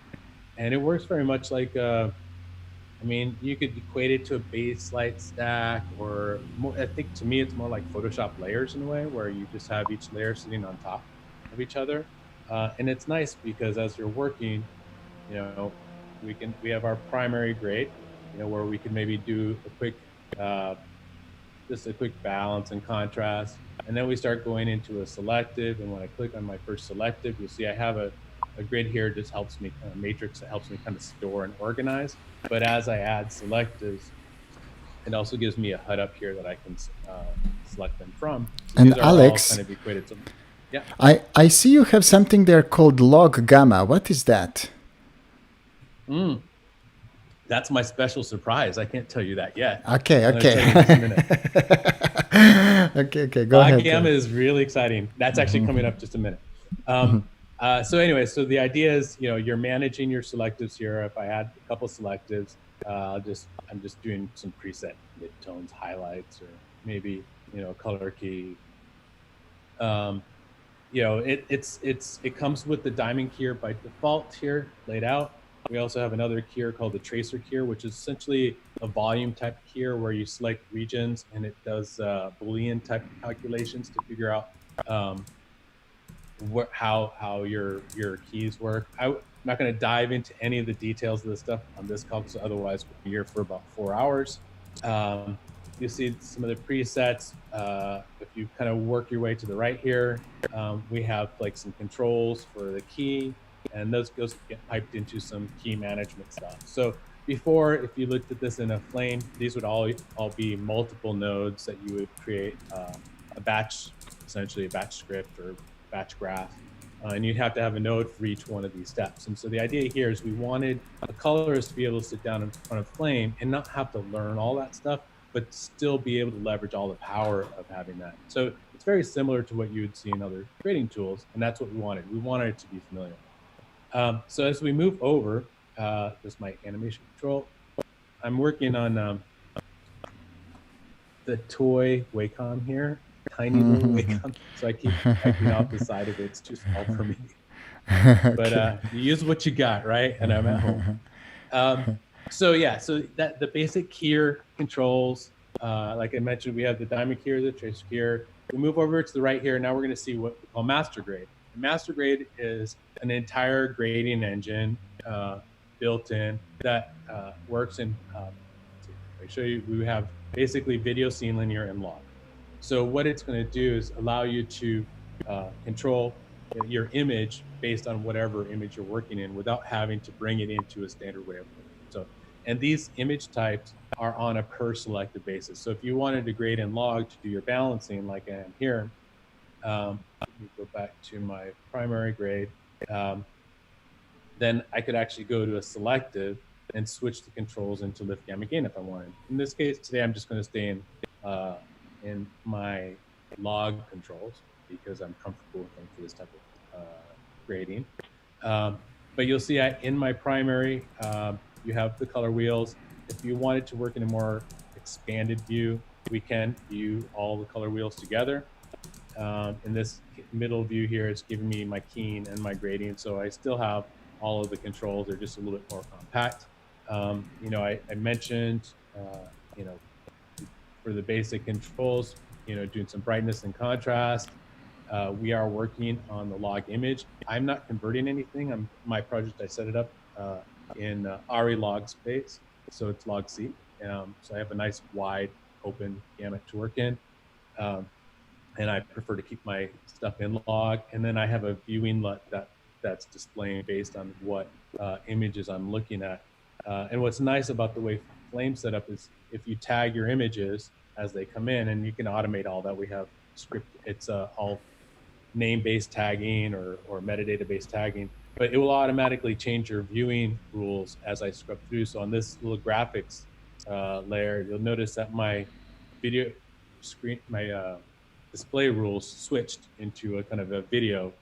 and it works very much like, I mean, you could equate it to a base light stack, or more, I think to me, it's more like Photoshop layers in a way, where you just have each layer sitting on top of each other. And it's nice because as you're working, you know, we have our primary grade, you know, where we can maybe do a quick, just a quick balance and contrast. And then we start going into a selective. And when I click on my first selective, you'll see I have a grid here. Just helps me kind of matrix. That helps me kind of store and organize. But as I add selectives, it also gives me a HUD up here that I can select them from. So and these are Alex, all kind of equated to, yeah. I see you have something there called log gamma. What is that? That's my special surprise. I can't tell you that yet. Okay, okay. Okay, go ahead. Log gamma is really exciting. That's actually coming up just a minute. So anyway, so the idea is, you know, you're managing your selectives here. If I add a couple selectives, I'm just doing some preset midtones, highlights, or maybe, you know, color key. You know, it comes with the diamond keyer by default here laid out. We also have another keyer called the tracer keyer, which is essentially a volume type keyer where you select regions and it does Boolean type calculations to figure out how your keys work. I'm not going to dive into any of the details of this stuff on this call, because otherwise we'll be here for about 4 hours. You see some of the presets. If you kind of work your way to the right here, we have like some controls for the key, and those get piped into some key management stuff. So before, if you looked at this in a Flame, these would all be multiple nodes that you would create a batch, essentially a batch script or batch graph. And you'd have to have a node for each one of these steps. And so the idea here is we wanted a colorist to be able to sit down in front of Flame and not have to learn all that stuff, but still be able to leverage all the power of having that. So it's very similar to what you would see in other grading tools, and that's what we wanted. We wanted it to be familiar. So as we move over, this is my animation control. I'm working on the toy Wacom here, tiny little Wacom. So I keep checking off the side of it. It's too small for me. But you use what you got, right? And I'm at home. So yeah, so that the basic keyer controls, like I mentioned, we have the diamond keyer, the tracer keyer. We move over to the right here. Now we're going to see what we call master grade. And master grade is an entire grading engine built in that works in. I show you. We have basically video, scene, linear, and log. So what it's going to do is allow you to control your image based on whatever image you're working in without having to bring it into a standard way of working. So, and these image types are on a per selected basis. So if you wanted to grade in log to do your balancing like I am here, let me go back to my primary grade, then I could actually go to a selective and switch the controls into lift, gamma, gain if I wanted. In this case, today I'm just going to stay in my log controls because I'm comfortable with them for this type of grading. But you'll see in my primary, you have the color wheels. If you wanted to work in a more expanded view, we can view all the color wheels together. In this middle view here, it's giving me my keying and my grading. So I still have all of the controls. They're just a little bit more compact. You know, I mentioned, you know, for the basic controls, you know, doing some brightness and contrast. We are working on the log image. I'm not converting anything. My project, I set it up in Arce log space. So it's log C. So I have a nice wide open gamut to work in. And I prefer to keep my stuff in log. And then I have a viewing LUT that's displaying based on what images I'm looking at. And what's nice about the way Flame set up is if you tag your images as they come in, and you can automate all that. We have script, it's all name-based tagging or metadata-based tagging, but it will automatically change your viewing rules as I scrub through. So on this little graphics layer, you'll notice that my video screen, my display rules switched into a kind of a video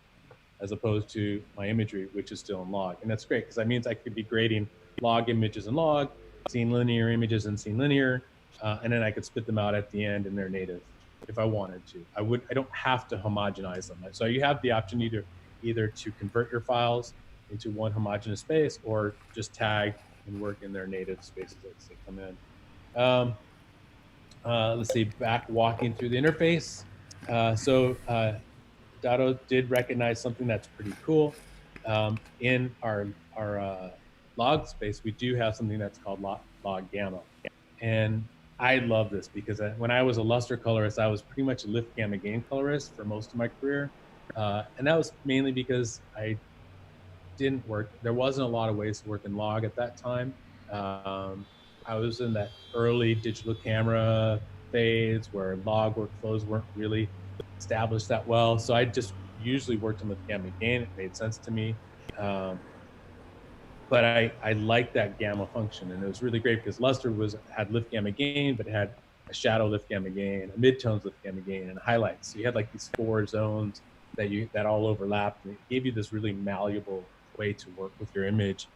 as opposed to my imagery, which is still in log. And that's great because that means I could be grading log images in log, scene linear images in scene linear, and then I could spit them out at the end in their native if I wanted to. I don't have to homogenize them. So you have the option either to convert your files into one homogeneous space or just tag and work in their native spaces as they come in. Let's see, back walking through the interface. Dado did recognize something that's pretty cool. In our log space, we do have something that's called log gamma. And I love this because when I was a luster colorist, I was pretty much a lift gamma gain colorist for most of my career. And that was mainly because I didn't work. There wasn't a lot of ways to work in log at that time. I was in that early digital camera phase where log workflows weren't really established that well. So I just usually worked in lift gamma gain. It made sense to me. But I liked that gamma function, and it was really great because luster had lift gamma gain, but it had a shadow lift gamma gain, a midtones lift gamma gain, and highlights. So you had like these 4 zones that all overlapped, and it gave you this really malleable way to work with your image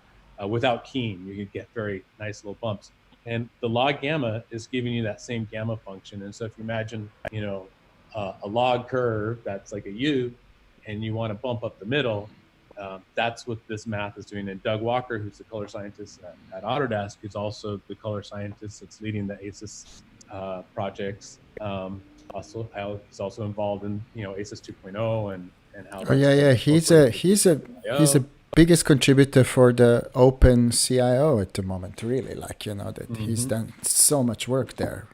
without keying. You could get very nice little bumps, and the log gamma is giving you that same gamma function. And so if you imagine, a log curve that's like a U, and you want to bump up the middle. That's what this math is doing. And Doug Walker, who's the color scientist at Autodesk, who's also the color scientist that's leading the ACES projects. He's also involved in ACES 2.0 and how. Oh yeah. He's a biggest contributor for the Open CIO at the moment. Really, that he's done so much work there.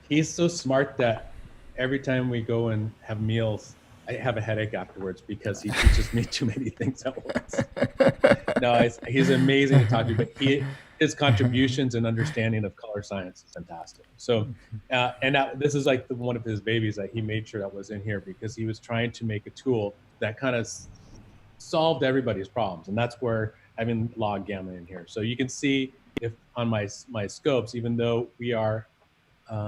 He's so smart that every time we go and have meals, I have a headache afterwards because he teaches me too many things at once. No, he's amazing to talk to, but his contributions and understanding of color science is fantastic. So, this is like one of his babies that he made sure that was in here because he was trying to make a tool that kind of solved everybody's problems, and that's where having log gamma in here. So you can see if on my scopes, even though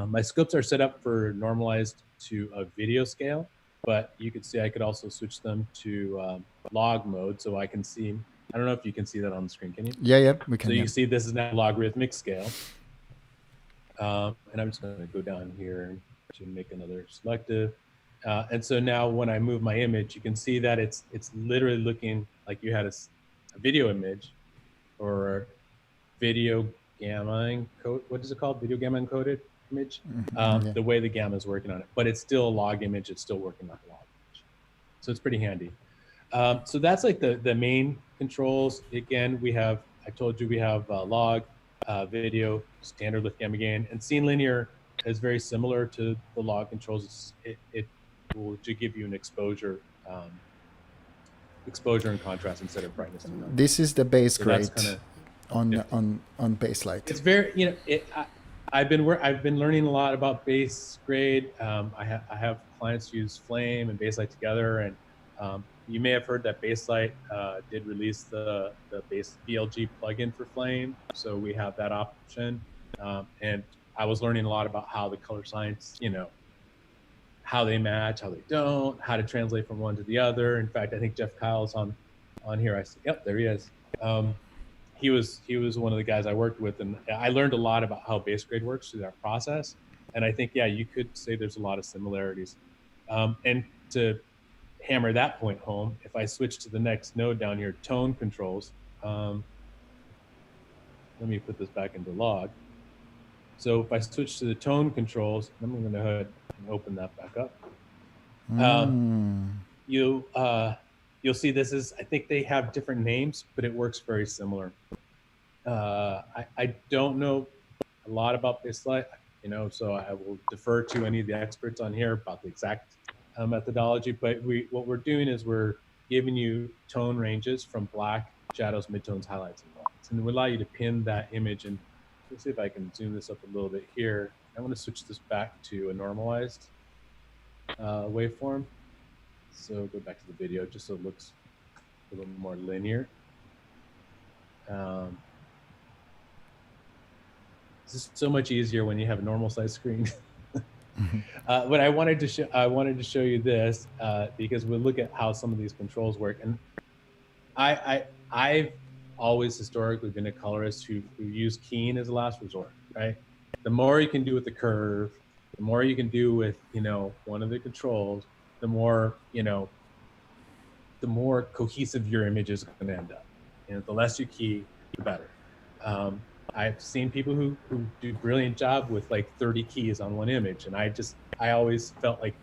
my scopes are set up for normalized to a video scale. But you could see I could also switch them to log mode, so I can see. I don't know if you can see that on the screen. Can you? Yeah, we can. So you see this is now logarithmic scale, and I'm just going to go down here to make another selective. And so now when I move my image, you can see that it's literally looking like you had a video image, or video gamma encode. What is it called? Video gamma encoded image. The way the gamma is working on it, but it's still a log image. It's still working like a log image, so it's pretty handy. So that's like the main controls. Again, I told you we have log, video, standard lift gamma gain, and scene linear is very similar to the log controls. It will give you an exposure and contrast instead of brightness. This is the base grade on base light. It's very I've been learning a lot about base grade. I have clients use Flame and Baselight together, and you may have heard that Baselight did release the base BLG plugin for Flame, so we have that option. And I was learning a lot about how the color science, how they match, how they don't, how to translate from one to the other. In fact, I think Jeff Kyle's on here. I see. Yep, there he is. He was one of the guys I worked with, and I learned a lot about how base grade works through that process. And I think, you could say there's a lot of similarities. And to hammer that point home, if I switch to the next node down here, tone controls. Let me put this back into log. So if I switch to the tone controls, I'm going to go ahead and open that back up. You'll see I think they have different names, but it works very similar. I don't know a lot about Baselight, so I will defer to any of the experts on here about the exact methodology. But what we're doing is we're giving you tone ranges from black, shadows, midtones, highlights, and lights, and it will allow you to pin that image. And let's see if I can zoom this up a little bit here. I want to switch this back to a normalized waveform. So go back to the video just so it looks a little more linear. This is so much easier when you have a normal size screen. But I wanted to show you this because we'll look at how some of these controls work. And I've always historically been a colorist who used keying as a last resort, right? The more you can do with the curve, The more you can do with, one of the controls, the more, the more cohesive your image is going to end up. The less you key, the better. I've seen people who do brilliant job with like 30 keys on one image. And I always felt like,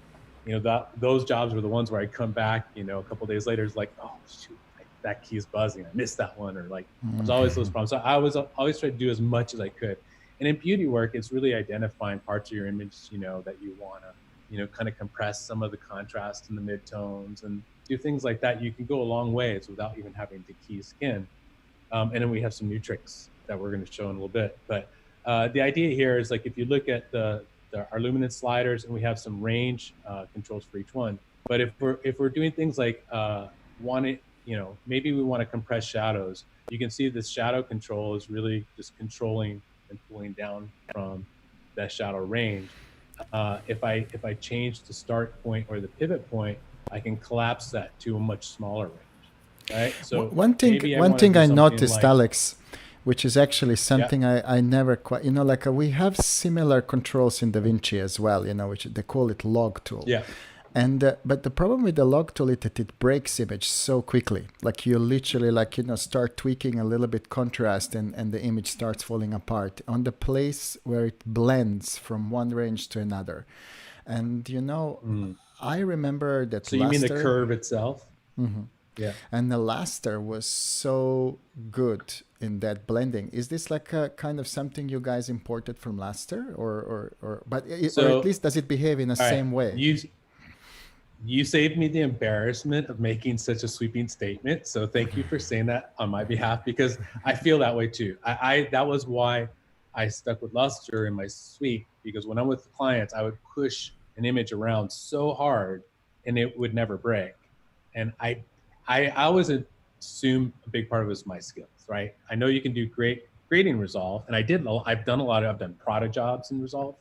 those jobs were the ones where I'd come back, a couple of days later, it's like, oh shoot, that key is buzzing. I missed that one. Or like, there's always those problems. So I was always try to do as much as I could. And in beauty work, it's really identifying parts of your image, that you want to, kind of compress some of the contrast in the midtones and do things like that. You can go a long ways without even having to key skin. And then we have some new tricks that we're going to show in a little bit. But the idea here is like, if you look at our luminance sliders, and we have some range controls for each one. But if we're doing things like maybe we want to compress shadows, you can see this shadow control is really just controlling and pulling down from that shadow range. If I change the start point or the pivot point, I can collapse that to a much smaller range. Right. So one thing I noticed, like, Alex, which is actually something I never quite, like we have similar controls in DaVinci as well, which they call it log tool. Yeah. And but the problem with the log tool is that it breaks image so quickly. Like you literally start tweaking a little bit contrast and the image starts falling apart on the place where it blends from one range to another. And I remember that. So you mean the curve itself? Mm-hmm. Yeah. And the Laster was so good in that blending. Is this like a kind of something you guys imported from Laster, or at least does it behave in the same way? You saved me the embarrassment of making such a sweeping statement. So thank you for saying that on my behalf, because I feel that way too. That was why I stuck with Luster in my suite, because when I'm with clients, I would push an image around so hard and it would never break. And I always assume a big part of it is my skills, right? I know you can do great grading Resolve, and I've done product jobs in Resolve,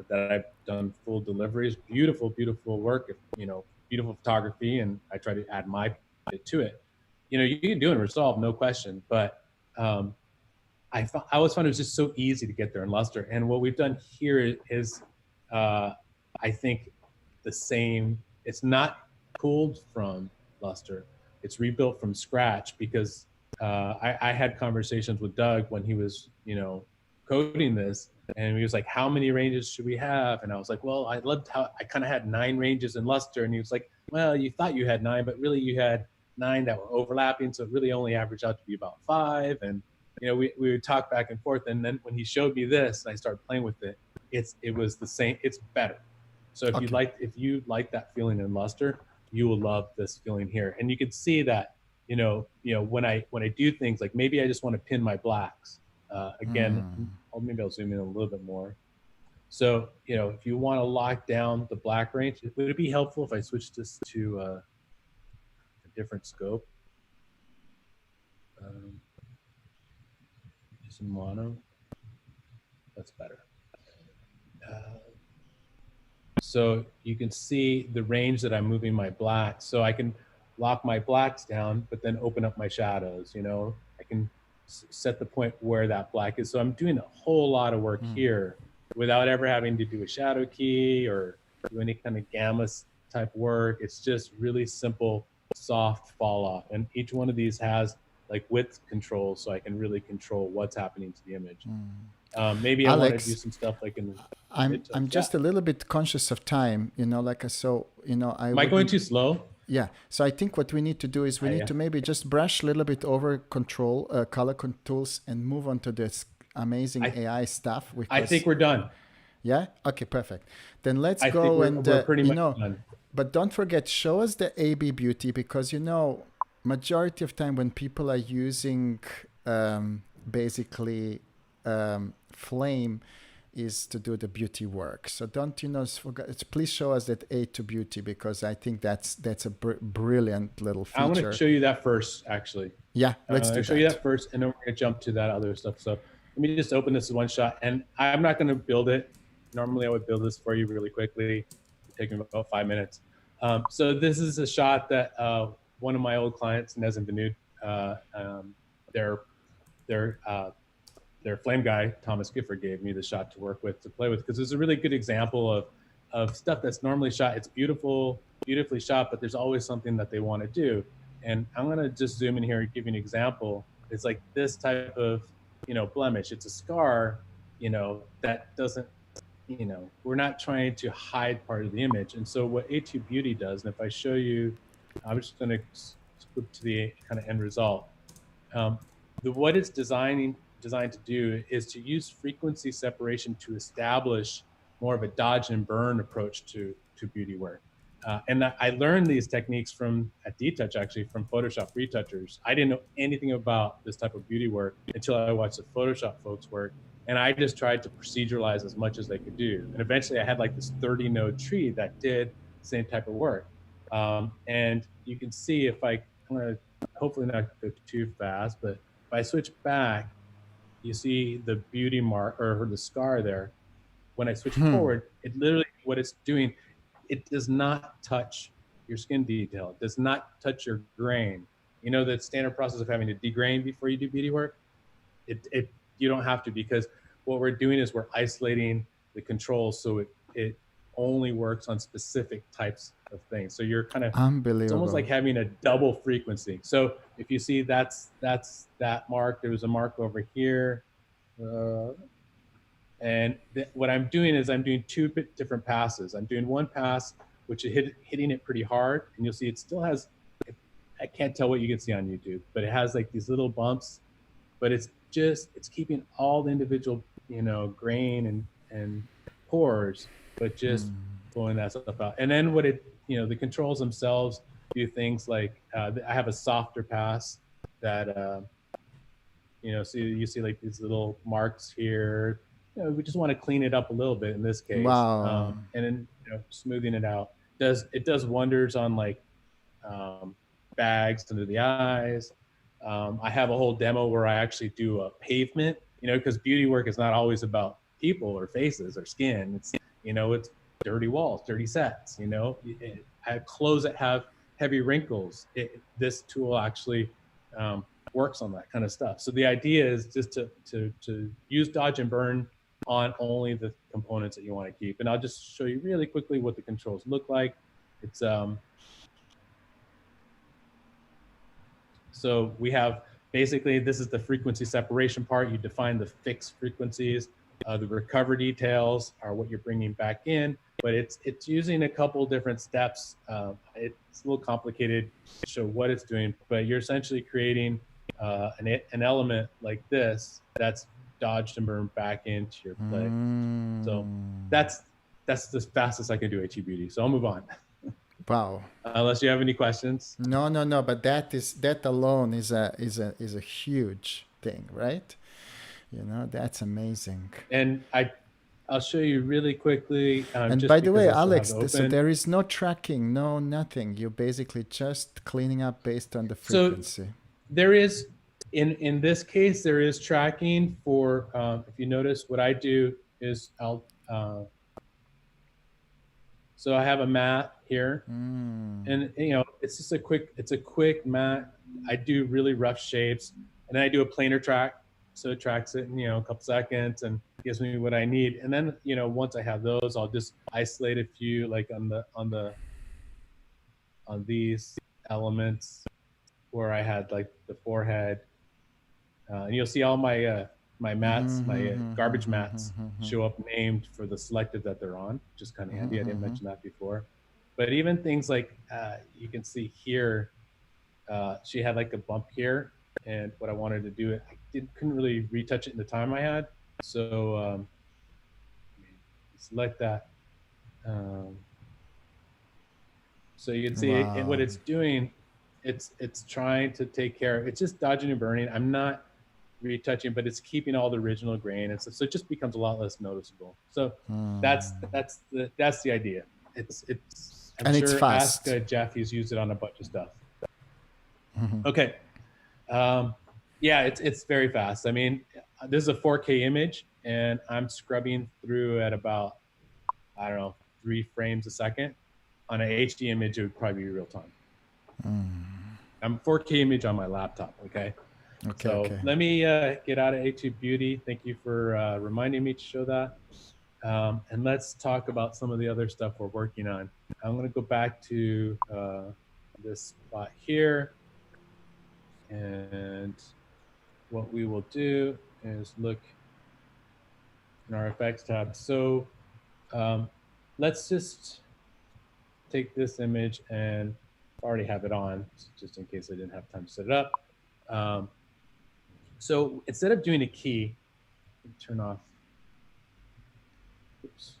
that I've done full deliveries, beautiful work, beautiful photography, and I try to add my bit to it. You can do it in Resolve, no question, but I always found it was just so easy to get there in Luster. And what we've done here is, I think, the same. It's not pulled from Luster. It's rebuilt from scratch, because I had conversations with Doug when he was, coding this, and he was like, how many ranges should we have? And I was like, well, I loved how I kind of had 9 ranges in Luster. And he was like, well, you thought you had 9, but really you had 9 that were overlapping. So it really only averaged out to be about 5. And, we would talk back and forth. And then when he showed me this and I started playing with it, it was the same. It's better. So if you like that feeling in Luster, you will love this feeling here. And you can see that, when I do things like, maybe I just want to pin my blacks, maybe I'll zoom in a little bit more. So, if you want to lock down the black range, would it be helpful if I switched this to a different scope? Just in mono. That's better. So you can see the range that I'm moving my blacks. So I can lock my blacks down, but then open up my shadows. I can set the point where that black is. So I'm doing a whole lot of work here without ever having to do a shadow key or do any kind of gamma type work. It's just really simple, soft fall off. And each one of these has like width control, so I can really control what's happening to the image. Maybe I want to do some stuff like in. I'm just a little bit conscious of time, Am I going too slow? Yeah. So I think what we need to do is we need to maybe just brush a little bit over color tools and move on to this amazing AI stuff. I think we're done. Yeah. Okay. Perfect. Then let's go we're pretty much done. But don't forget, show us the AB Beauty, because majority of time when people are using basically Flame is to do the beauty work. So don't forget. Please show us that A to Beauty, because I think that's a brilliant little feature. I want to show you that first, actually. Yeah, let's do that. Show you that first, and then we're going to jump to that other stuff. So let me just open this one shot, and I'm not going to build it. Normally, I would build this for you really quickly. It'd take me about 5 minutes. So this is a shot that one of my old clients, Nez and Banud, they're their flame guy, Thomas Gifford, gave me the shot to work with, to play with, because it's a really good example of stuff that's normally shot. It's beautifully shot, but there's always something that they want to do. And I'm going to just zoom in here and give you an example. It's like this type of, blemish. It's a scar, that doesn't, we're not trying to hide part of the image. And so what A2 Beauty does, and if I show you, I'm just going to flip to the kind of end result. What it's designed to do is to use frequency separation to establish more of a dodge and burn approach to beauty work. And I learned these techniques at D-Touch, actually, from Photoshop retouchers. I didn't know anything about this type of beauty work until I watched the Photoshop folks work. And I just tried to proceduralize as much as they could do. And eventually I had like this 30-node tree that did the same type of work. And you can see I'm going to hopefully not go too fast, but if I switch back, you see the beauty mark or the scar there. When I switch forward, it literally, what it's doing, it does not touch your skin detail. It does not touch your grain. You know that standard process of having to degrain before you do beauty work? You don't have to, because what we're doing is we're isolating the controls so it only works on specific types of things. So you're kind of, unbelievable. It's almost like having a double frequency. So if you see that's that mark, there was a mark over here. And what I'm doing is I'm doing two different passes. I'm doing one pass, which is hitting it pretty hard. And you'll see it still has, I can't tell what you can see on YouTube, but it has like these little bumps, but it's keeping all the individual, grain and pores, but just blowing that stuff out. And then the controls themselves do things like, I have a softer pass that, so you see like these little marks here. We just want to clean it up a little bit in this case. Wow. And then smoothing it out. It does wonders on like bags under the eyes. I have a whole demo where I actually do a pavement, because beauty work is not always about people or faces or skin. It's, it's dirty walls, dirty sets, I have clothes that have heavy wrinkles. This tool actually works on that kind of stuff. So the idea is just to use dodge and burn on only the components that you want to keep. And I'll just show you really quickly what the controls look like. It's so we have, basically, this is the frequency separation part. You define the fixed frequencies. The recover details are what you're bringing back in, but it's using a couple different steps. It's a little complicated to show what it's doing, but you're essentially creating an element like this that's dodged and burned back into your play. So that's the fastest I can do AT Beauty. So I'll move on. Wow. Unless you have any questions. No. But that alone is a huge thing, right? That's amazing. And I'll show you really quickly. And by the way, Alex, so there is no tracking, no nothing. You're basically just cleaning up based on the frequency. So there is, in this case, there is tracking for. If you notice, what I do is so I have a mat here, and it's just a quick mat. I do really rough shapes, and then I do a planar track. So it tracks it in, a couple seconds and gives me what I need. And then, once I have those, I'll just isolate a few, like on these elements where I had like the forehead. And you'll see all my mats, my garbage mats show up named for the selective that they're on, which is kind of handy. I didn't mention that before. But even things like, you can see here, she had like a bump here. And what I wanted to do, couldn't really retouch it in the time I had. So select that. So you can see what it's doing. It's trying to take care of. It's just dodging and burning. I'm not retouching, but it's keeping all the original grain, and so it just becomes a lot less noticeable. So that's the idea. I'm sure, it's fast. Ask Jeff. He's used it on a bunch of stuff. Okay. Yeah, it's very fast. I mean, this is a 4K image, and I'm scrubbing through at about, 3 frames a second. On an HD image, it would probably be real time. I'm 4K image on my laptop, okay? Okay, So okay. let me get out of A2 Beauty. Thank you for reminding me to show that. And let's talk about some of the other stuff we're working on. I'm going to go back to this spot here. And what we will do is look in our effects tab. So let's just take this image, and already have it on, just in case I didn't have time to set it up. So instead of doing a key, turn off. Oops.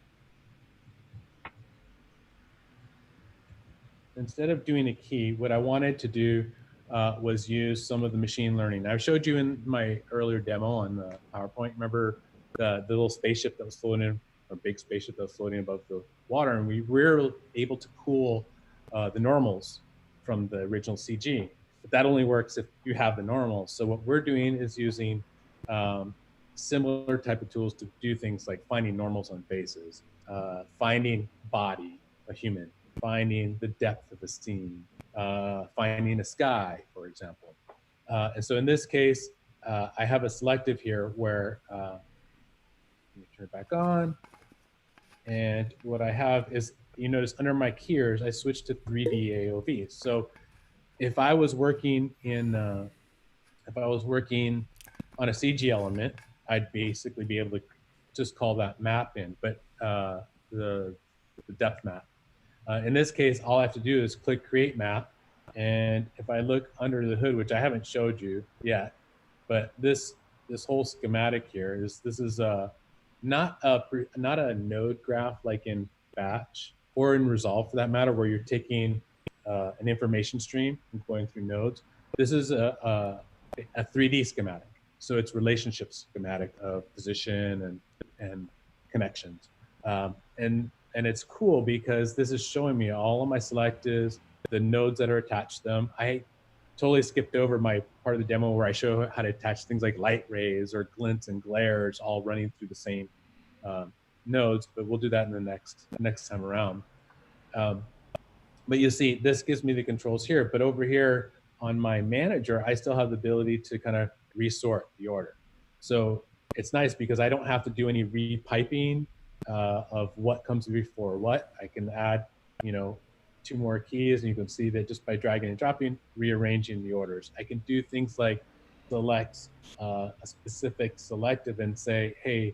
Instead of doing a key, what I wanted to do was use some of the machine learning. I showed you in my earlier demo on the PowerPoint. Remember the little spaceship that was floating, or big spaceship that was floating above the water, and we were able to cool the normals from the original CG. But that only works if you have the normals. So what we're doing is using similar type of tools to do things like finding normals on faces, finding body, a human, finding the depth of a scene, finding a sky, for example. And so in this case, I have a selective here where, let me turn it back on. And what I have is, you notice under my keyers, I switched to 3D AOV. So if I was working in, if I was working on a CG element, I'd basically be able to just call that map in, but the depth map. In this case, all I have to do is click create map. And if I look under the hood, which I haven't showed you yet, but this whole schematic here is, this is not a node graph like in Batch or in Resolve for that matter, where you're taking an information stream and going through nodes. This is a 3D schematic. So it's relationship schematic of position and connections. And it's cool because this is showing me all of my selectives, the nodes that are attached to them. I totally skipped over my part of the demo where I show how to attach things like light rays or glints and glares all running through the same nodes, but we'll do that in the next time around. But you see, this gives me the controls here, but over here on my manager, I still have the ability to kind of resort the order. So it's nice because I don't have to do any repiping of what comes before what. I can add, 2 more keys, and you can see that just by dragging and dropping, rearranging the orders. I can do things like select a specific selective and say, hey,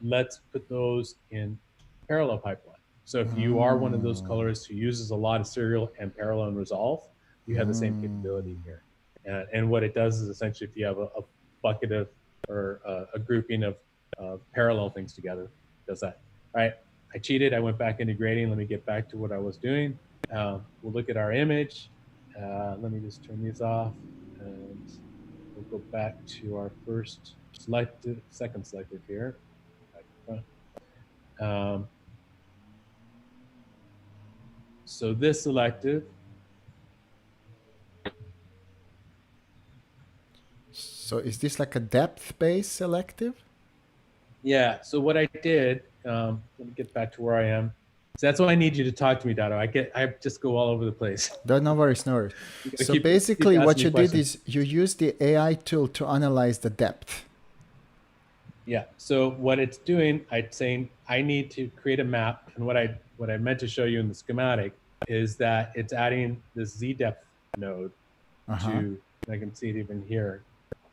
let's put those in parallel pipeline. So if you are one of those colorists who uses a lot of serial and parallel and resolve, you have the same capability here. And what it does is essentially, if you have a bucket of, or a grouping of parallel things together, it does that. All right, I cheated. I went back into grading. Let me get back to what I was doing. We'll look at our image. Let me just turn these off, and we'll go back to our first selective, second selective here. So this selective. So is this like a depth-based selective? Yeah. So what I did, let me get back to where I am. So that's why I need you to talk to me, Dado. I just go all over the place. No worries, no worries. So basically what you did is you used the AI tool to analyze the depth. Yeah. So what it's doing, it's saying I need to create a map, and what I meant to show you in the schematic is that it's adding this Z depth node to, I can see it even here.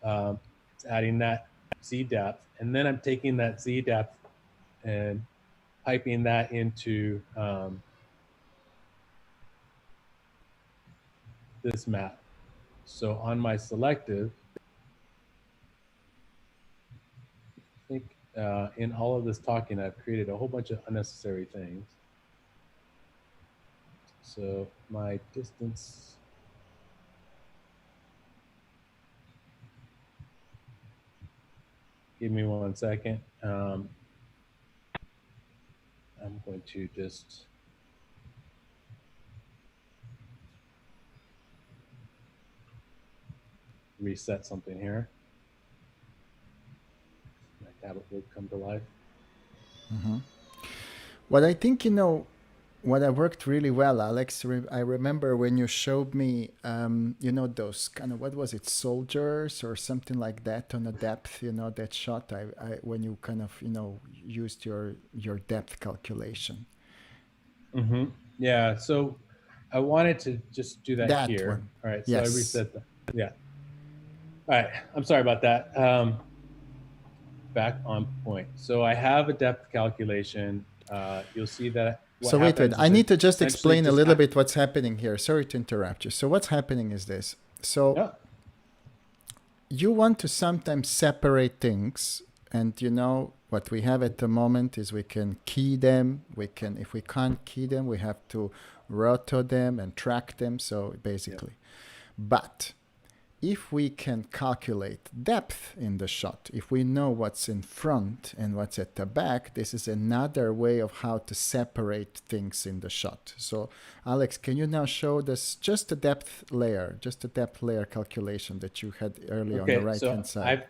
It's adding that Z depth, and then I'm taking that Z depth and piping that into this map. So on my selective, I think in all of this talking, I've created a whole bunch of unnecessary things. So my distance, give me 1 second. I'm going to just reset something here. My tablet would come to life. What I think, what worked really well, Alex, I remember when you showed me, those kind of, what was it, soldiers or something like that on a depth, that shot, when you kind of, used your depth calculation. Mm-hmm. Yeah. So I wanted to just do that That here. one. All right. So I Yes. reset that. Yeah. All right. I'm sorry about that. Back on point. So I have a depth calculation. You'll see that what So wait. happens I is need to just essentially explain a little bit what's happening here. Sorry to interrupt you. So what's happening is this. So yeah. you want to sometimes separate things, and what we have at the moment is we can key them. If we can't key them, we have to roto them and track them. So basically, but if we can calculate depth in the shot, if we know what's in front and what's at the back, this is another way of how to separate things in the shot. So, Alex, can you now show us just a depth layer calculation that you had earlier on the right-hand side?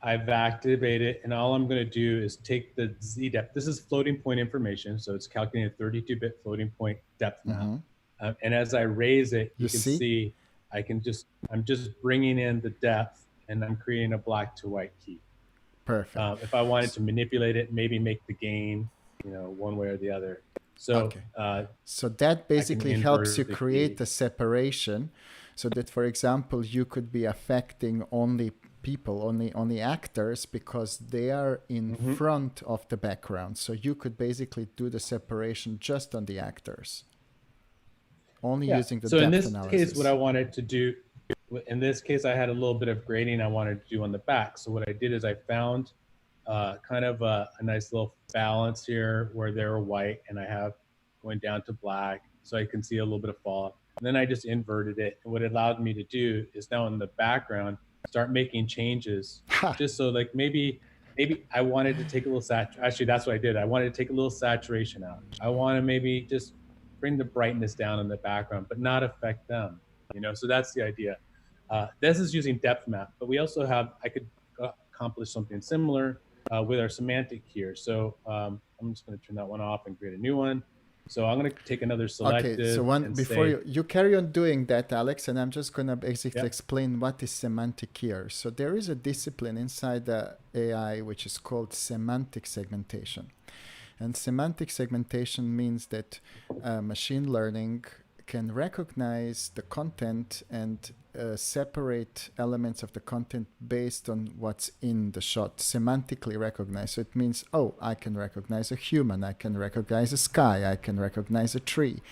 I've activated, and all I'm going to do is take the Z depth. This is floating point information, so it's calculating a 32-bit floating point depth map. Mm-hmm. And as I raise it, you can see? see I'm just bringing in the depth, and I'm creating a black to white key. Perfect. If I wanted to manipulate it, maybe make the gain, one way or the other. So, so that basically helps you create a separation, so that, for example, you could be affecting only people, only actors, because they are in front of the background. So you could basically do the separation just on the actors. Only using the depth analysis. So in this case, what I wanted to do, in this case, I had a little bit of grading I wanted to do on the back. So what I did is I found kind of a nice little balance here where they were white, and I have going down to black, so I can see a little bit of fall. And then I just inverted it. And what it allowed me to do is now in the background, start making changes, just so like maybe I wanted to take a little actually, that's what I did. I wanted to take a little saturation out. I want to maybe just bring the brightness down in the background, but not affect them, so that's the idea. This is using depth map, but we also have, I could accomplish something similar with our semantic here. So I'm just going to turn that one off and create a new one. So I'm going to take another selective. Okay, so before you carry on doing that, Alex, and I'm just going to basically explain what is semantic here. So there is a discipline inside the AI which is called semantic segmentation. And semantic segmentation means that machine learning can recognize the content and separate elements of the content based on what's in the shot, semantically recognize. So it means, I can recognize a human, I can recognize a sky, I can recognize a tree.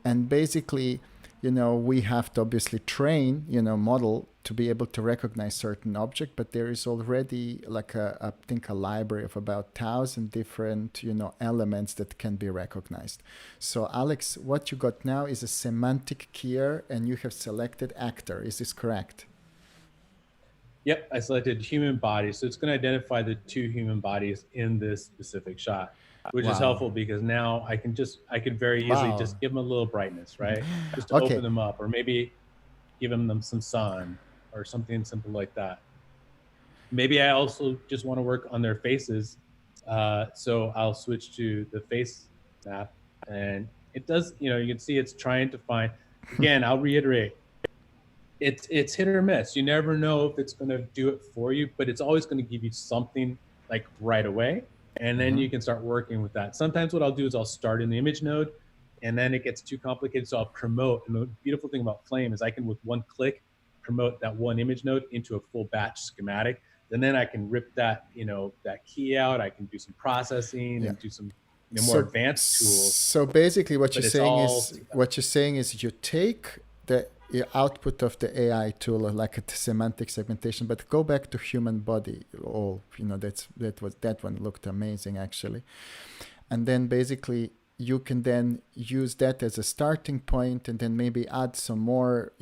And basically, we have to obviously train, model to be able to recognize certain object, but there is already like I think a library of about 1,000 different, elements that can be recognized. So Alex, what you got now is a semantic keyer, and you have selected actor. Is this correct? Yep, I selected human body. So it's going to identify the 2 human bodies in this specific shot, which is helpful because now I could very easily just give them a little brightness, right? Just to open them up, or maybe give them some sun or something simple like that. Maybe I also just want to work on their faces. So I'll switch to the face map, and it does, you can see it's trying to find, again, I'll reiterate, it's hit or miss. You never know if it's going to do it for you, but it's always going to give you something like right away. And then you can start working with that. Sometimes what I'll do is I'll start in the image node, and then it gets too complicated. So I'll promote. And the beautiful thing about Flame is I can, with one click, promote that one image node into a full batch schematic. And then I can rip that, that key out. I can do some processing and do some more advanced tools. So basically what you're saying is you take the output of the AI tool, like a semantic segmentation, but go back to human body. That one looked amazing actually. And then basically you can then use that as a starting point, and then maybe add some more,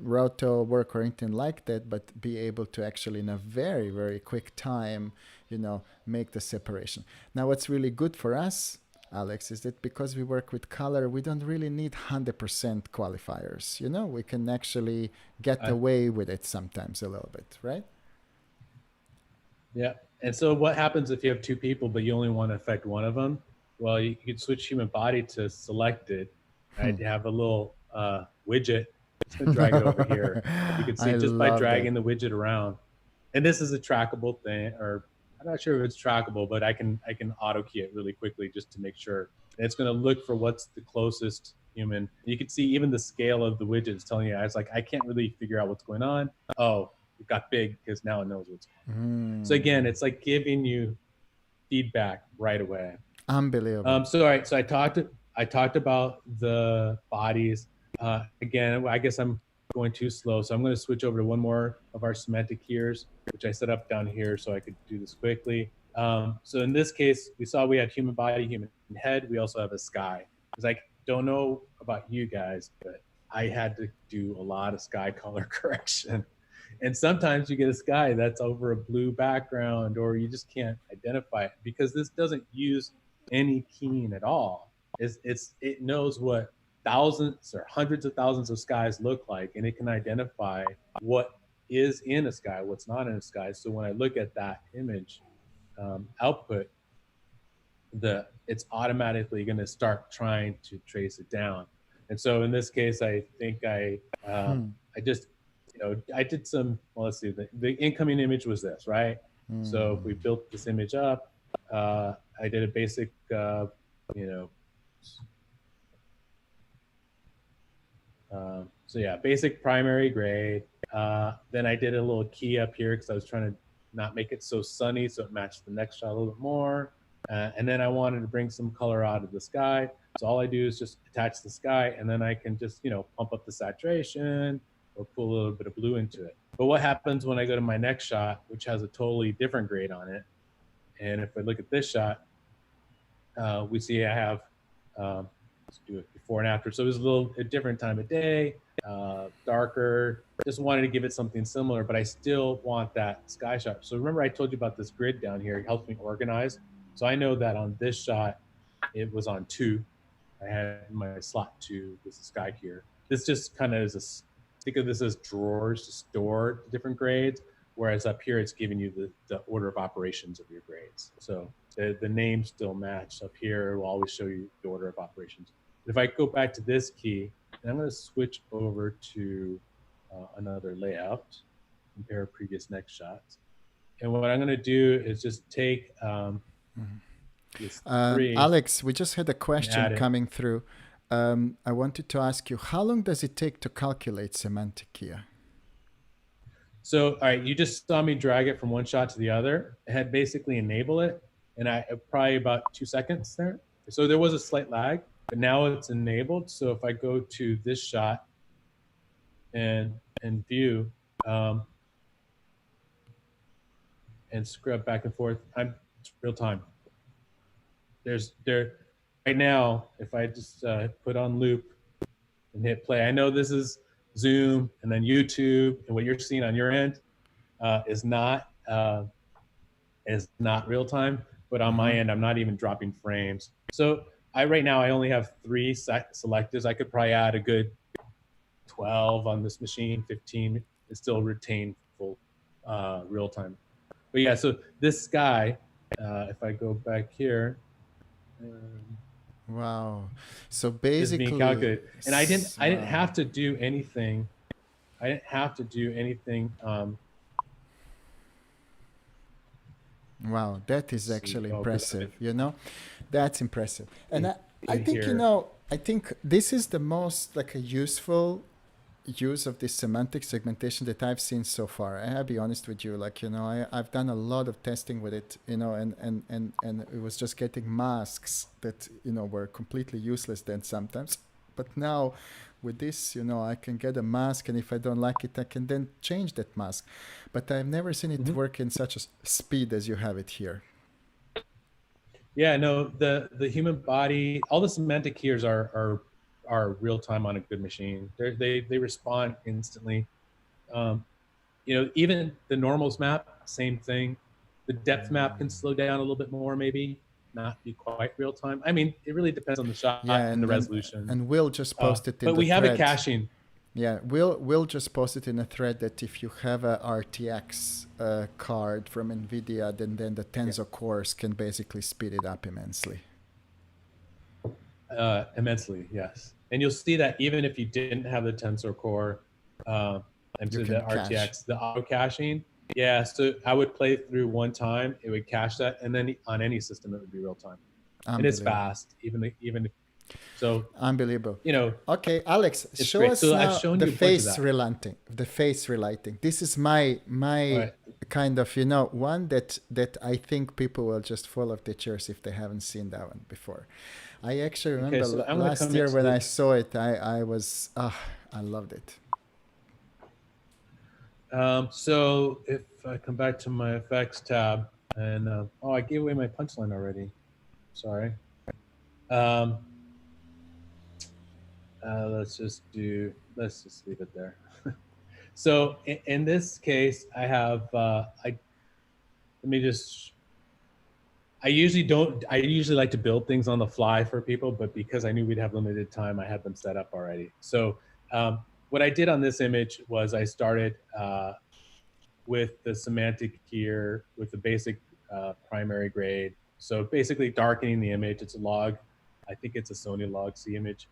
roto work or anything like that, but be able to actually in a very, very quick time, make the separation. Now, what's really good for us, Alex, is that because we work with color, we don't really need 100% qualifiers. We can actually get away with it sometimes a little bit, right? Yeah. And so what happens if you have 2 people, but you only want to affect one of them? well, you could switch human body to selected. I'd have a little widget. Just gonna drag it over here. If you can see, I just by love dragging that. the widget around, and this is a trackable thing, or I'm not sure if it's trackable, but I can auto key it really quickly just to make sure. And it's going to look for what's the closest human. You can see even the scale of the widget is telling you. I was like, I can't really figure out what's going on. Oh, it got big because now it knows what's going on. So again, it's like giving you feedback right away. Unbelievable. So all right, so I talked about the bodies. Again, I guess I'm going too slow, so I'm going to switch over to one more of our semantic keys, which I set up down here so I could do this quickly. So in this case, we saw we had human body, human head. We also have a sky. Because I don't know about you guys, but I had to do a lot of sky color correction. And sometimes you get a sky that's over a blue background, or you just can't identify it because this doesn't use any keying at all. It knows what thousands or hundreds of thousands of skies look like, and it can identify what is in a sky, what's not in a sky. So when I look at that image output, it's automatically going to start trying to trace it down. And so in this case, I think I just, I did some, well, let's see, the incoming image was this, right? So if we built this image up, I did a basic, so yeah, basic primary grade. Then I did a little key up here because I was trying to not make it so sunny, so it matched the next shot a little bit more. And then I wanted to bring some color out of the sky. So all I do is just attach the sky, and then I can just, pump up the saturation or put a little bit of blue into it. But what happens when I go to my next shot, which has a totally different grade on it? And if I look at this shot, we see I have, let's do it before and after. So it was a different time of day, darker. Just wanted to give it something similar, but I still want that sky shot. So remember I told you about this grid down here. It helps me organize. So I know that on this shot, it was on 2. I had my slot 2 with the sky here. This just kind of is think of this as drawers to store different grades, whereas up here it's giving you the order of operations of your grades. So the names still match. Up here, it will always show you the order of operations. If I go back to this key, and I'm going to switch over to another layout, compare previous next shots. And what I'm going to do is just take this 3. Alex, we just had a question coming through. I wanted to ask you, how long does it take to calculate semantic key? So, all right, you just saw me drag it from one shot to the other. I had basically enable it, and I probably about 2 seconds there. So there was a slight lag, but now it's enabled. So if I go to this shot and view and scrub back and forth, it's real time. Right now, if I just put on loop and hit play, I know this is Zoom and then YouTube, and what you're seeing on your end is not real time, but on my end, I'm not even dropping frames. So right now I only have 3 selectives. I could probably add a good 12 on this machine, 15, and still retain full real time. But yeah, so this sky, if I go back here. Wow. So basically, being calculated. And I didn't have to do anything. I didn't have to do anything. Wow, that is actually impressive. That's impressive. And I think, I think this is the most like a useful use of this semantic segmentation that I've seen so far. I'll be honest with you, I've done a lot of testing with it, and it was just getting masks that, were completely useless then sometimes. But now with this, I can get a mask, and if I don't like it, I can then change that mask. But I've never seen it work in such a speed as you have it here. Yeah, no, the human body, all the semantic keys are real time on a good machine. They respond instantly. Even the normals map, same thing. The depth map can slow down a little bit more, maybe not be quite real time. I mean, it really depends on the shot and the resolution. And we'll just post it in the thread. But we have a caching. Yeah, we'll just post it in a thread that if you have a RTX card from NVIDIA, then the Tensor cores can basically speed it up immensely. Immensely, yes. And you'll see that even if you didn't have the Tensor Core into the RTX, the auto caching, yeah. So I would play through one time, it would cache that, and then on any system it would be real time, and it's fast. Even if, so unbelievable. You know. Okay, Alex, show great. us So now I've shown the you a bunch of face that. relighting. The face relighting. This is my Right. kind of, you know, one that I think people will just fall off their chairs if they haven't seen that one before. I actually remember last year when I saw it, I was, I loved it. So if I come back to my effects tab, and oh, I gave away my punchline already. Sorry. Let's just leave it there. So in this case, I have I usually like to build things on the fly for people, but because I knew we'd have limited time, I had them set up already. So what I did on this image was I started with the semantic here with the basic primary grade. So basically darkening the image. It's a log. I think it's a Sony log C image.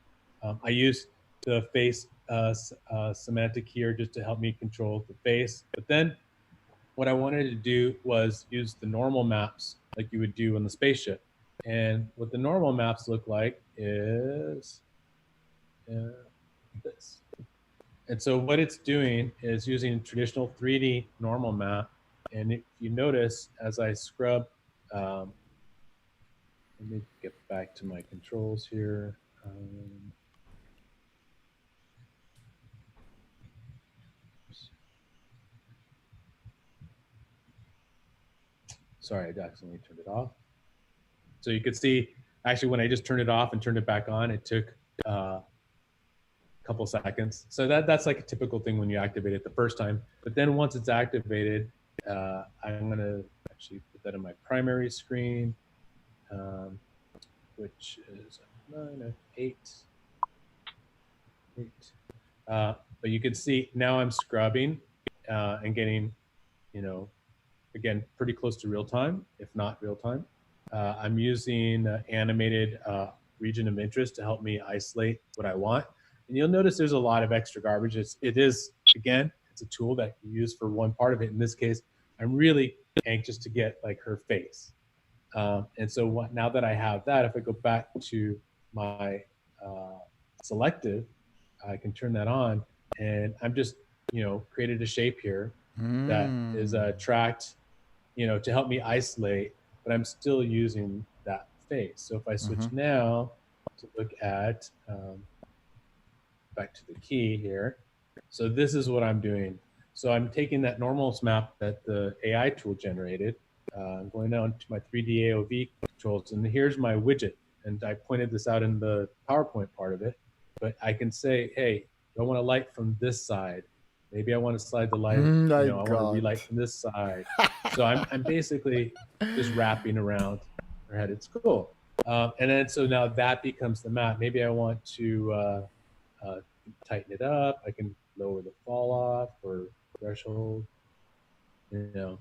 I use the face semantic here just to help me control the face. But then what I wanted to do was use the normal maps like you would do on the spaceship. And what the normal maps look like is this. And so what it's doing is using a traditional 3D normal map. And if you notice, as I scrub, let me get back to my controls here. Sorry, I accidentally turned it off. So you could see, actually, when I just turned it off and turned it back on, it took a couple seconds. So that's like a typical thing when you activate it the first time. But then once it's activated, I'm going to actually put that in my primary screen, which is 9 8. But you can see now I'm scrubbing and getting, you know, again, pretty close to real time, if not real time. I'm using animated region of interest to help me isolate what I want. And you'll notice there's a lot of extra garbage. It is, again, it's a tool that you use for one part of it. In this case, I'm really anxious to get like her face. And so now that I have that, if I go back to my selective, I can turn that on, and I'm just, you know, created a shape here that is tracked, you know, to help me isolate, but I'm still using that face. So if I switch now to look at, back to the key here. So this is what I'm doing. So I'm taking that normals map that the AI tool generated, I'm going down to my 3D AOV controls, and here's my widget. And I pointed this out in the PowerPoint part of it, but I can say, hey, I want a light from this side. Maybe I want to slide the light, you know, I want to relight from this side. So I'm basically just wrapping around her head. It's cool. And then, so now that becomes the map. Maybe I want to tighten it up. I can lower the fall off or threshold, you know.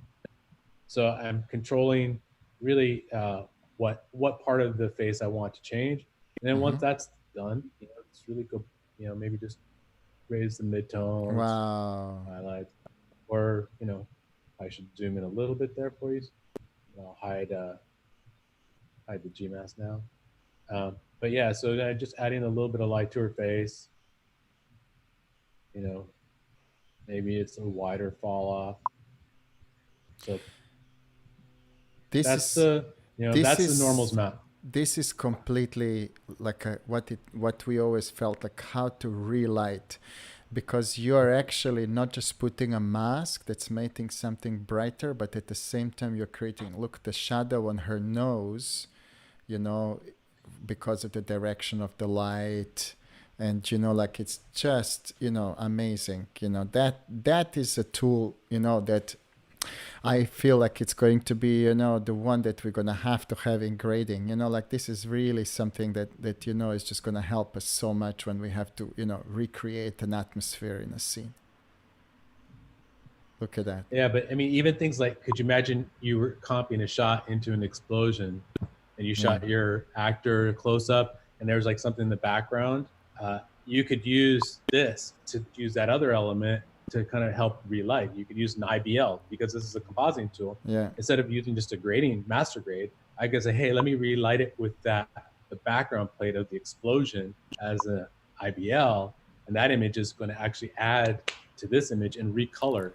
So I'm controlling really what part of the face I want to change. And then once that's done, you know, it's really good, you know, maybe just raise the midtones, highlights, or, you know, I should zoom in a little bit there for you. I'll hide the GMAS now. But yeah, so then just adding a little bit of light to her face, you know, maybe it's a wider fall off. So that's the normals map. This is completely like what we always felt, like how to relight, because you are actually not just putting a mask that's making something brighter, but at the same time you're creating, look, the shadow on her nose, you know, because of the direction of the light. And, you know, like, it's just, you know, amazing. You know, that is a tool, you know, that I feel like it's going to be, you know, the one that we're going to have in grading. You know, like, this is really something that you know, is just going to help us so much when we have to, you know, recreate an atmosphere in a scene. Look at that. Yeah, but I mean, even things like, could you imagine you were comping a shot into an explosion and you shot your actor close up? and there's like something in the background, you could use this to use that other element to kind of help relight. You could use an IBL because this is a compositing tool. Yeah. Instead of using just a grading master grade, I could say, hey, let me relight it with the background plate of the explosion as an IBL, and that image is going to actually add to this image and recolor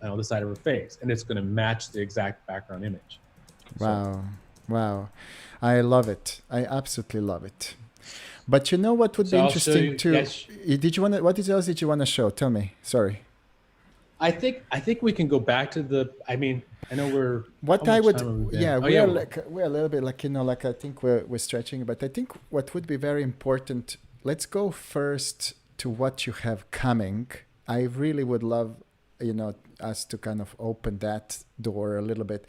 the side of her face, and it's going to match the exact background image. Wow. Wow. I love it. I absolutely love it. But you know what would be interesting too? Yes. Did you want to, what else did you want to show? Tell me. Sorry. I think we can go back to the, I mean, I know we're, what I would, yeah, we're a little bit like, like I think we're stretching, but I think what would be very important, let's go first to what you have coming. I really would love, us to kind of open that door a little bit.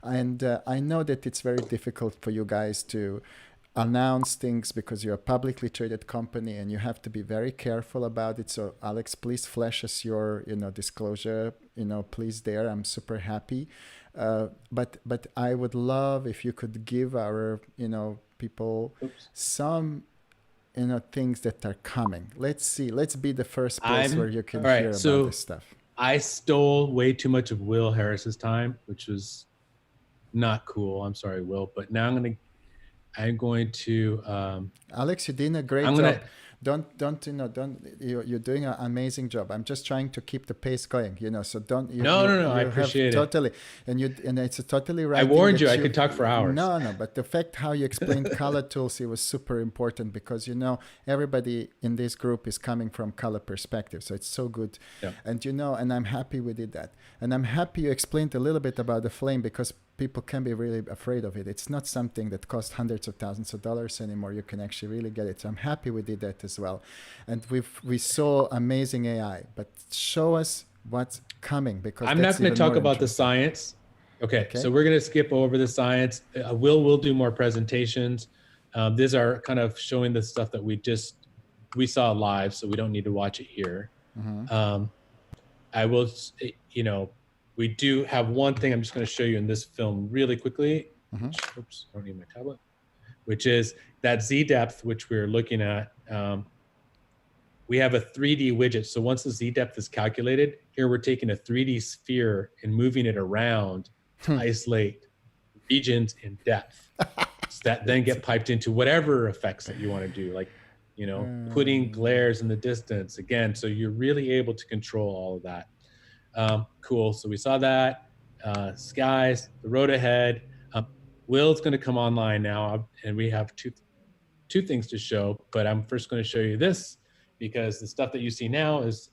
And I know that it's very difficult for you guys to announce things because you're a publicly traded company and you have to be very careful about it. So Alex, please flash us your, disclosure, please there. I'm super happy. But I would love if you could give our, people some, things that are coming. Let's see. Let's be the first place where you can hear about this stuff. I stole way too much of Will Harris's time, which was not cool. I'm sorry, Will. But now I'm going to Alex, you did a great job. You're doing an amazing job. I'm just trying to keep the pace going, so don't you No, I appreciate it. Totally. And it's a totally right. I warned you I could talk for hours. No, but the fact how you explained color tools, it was super important because everybody in this group is coming from color perspective. So it's so good. Yeah. And and I'm happy we did that. And I'm happy you explained a little bit about the flame because people can be really afraid of it. It's not something that costs hundreds of thousands of dollars anymore. You can actually really get it. So I'm happy we did that as well. And we saw amazing AI, but show us what's coming because I'm not going to talk about the science. Okay, so we're going to skip over the science. We'll do more presentations. These are kind of showing the stuff that we saw live, so we don't need to watch it here. Mm-hmm. I will, we do have one thing I'm just going to show you in this film really quickly. Mm-hmm. Oops, I don't need my tablet. Which is that Z depth, which we're looking at. We have a 3D widget. So once the Z depth is calculated, here we're taking a 3D sphere and moving it around to isolate regions in depth. So that then get piped into whatever effects that you want to do, like, putting glares in the distance again. So you're really able to control all of that. Cool. So we saw that. Skies, the road ahead. Will's going to come online now, and we have two things to show. But I'm first going to show you this because the stuff that you see now is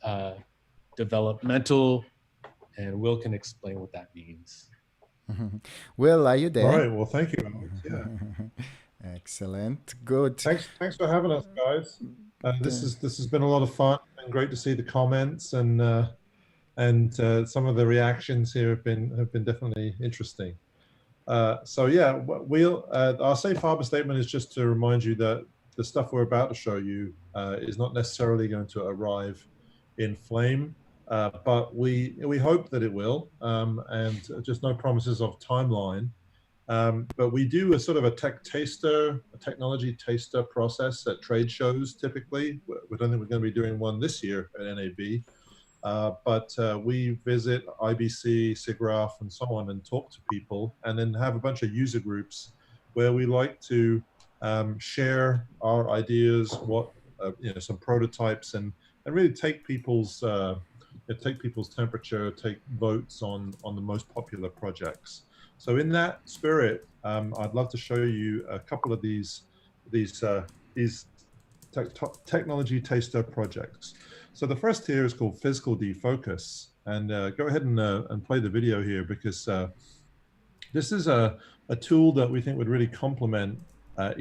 developmental, and Will can explain what that means. Will, are you there? All right. Well, thank you, Alex. Yeah. Excellent. Good. Thanks for having us, guys. This has been a lot of fun and great to see the comments and some of the reactions here have been definitely interesting. So yeah, our safe harbor statement is just to remind you that the stuff we're about to show you is not necessarily going to arrive in flame, but we hope that it will, and just no promises of timeline. But we do a sort of a technology taster process at trade shows typically. We don't think we're going to be doing one this year at NAB. But we visit IBC, SIGGRAPH, and so on and talk to people and then have a bunch of user groups where we like to share our ideas, some prototypes and really take people's temperature, take votes on the most popular projects. So in that spirit, I'd love to show you a couple of these technology taster projects. So the first here is called Physical Defocus, and go ahead and play the video here because this is a tool that we think would really complement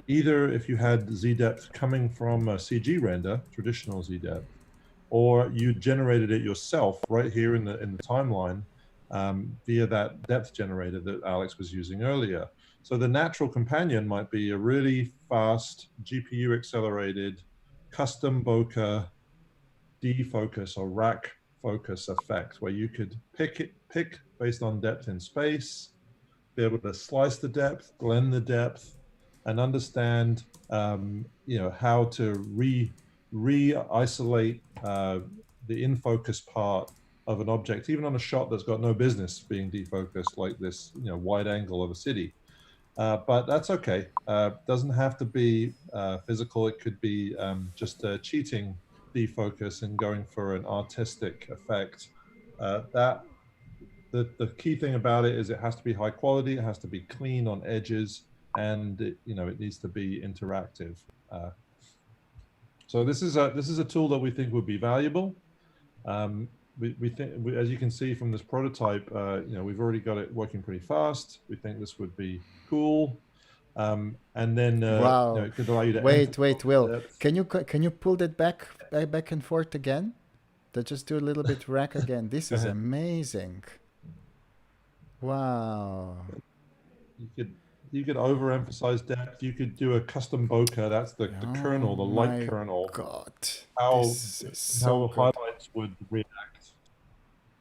either if you had Z depth coming from a CG render, traditional Z depth, or you generated it yourself right here in the timeline via that depth generator that Alex was using earlier. So the natural companion might be a really fast GPU accelerated custom bokeh defocus or rack focus effect where you could pick based on depth in space, be able to slice the depth, blend the depth, and understand, how to re-isolate the in-focus part of an object, even on a shot that's got no business being defocused, like this, wide angle of a city. But that's okay. Doesn't have to be physical. It could be just cheating defocus and going for an artistic effect. The key thing about it is it has to be high quality. It has to be clean on edges, and it needs to be interactive. So this is a tool that we think would be valuable. We think, as you can see from this prototype, we've already got it working pretty fast. We think this would be cool. And then Wow. it could allow you to Wait, Will. depth. Can you pull that back and forth again? Just do a little bit rack again. This is amazing. Wow. You could overemphasize depth. You could do a custom bokeh. That's the kernel, the light kernel. God, how this is so good. highlights would react.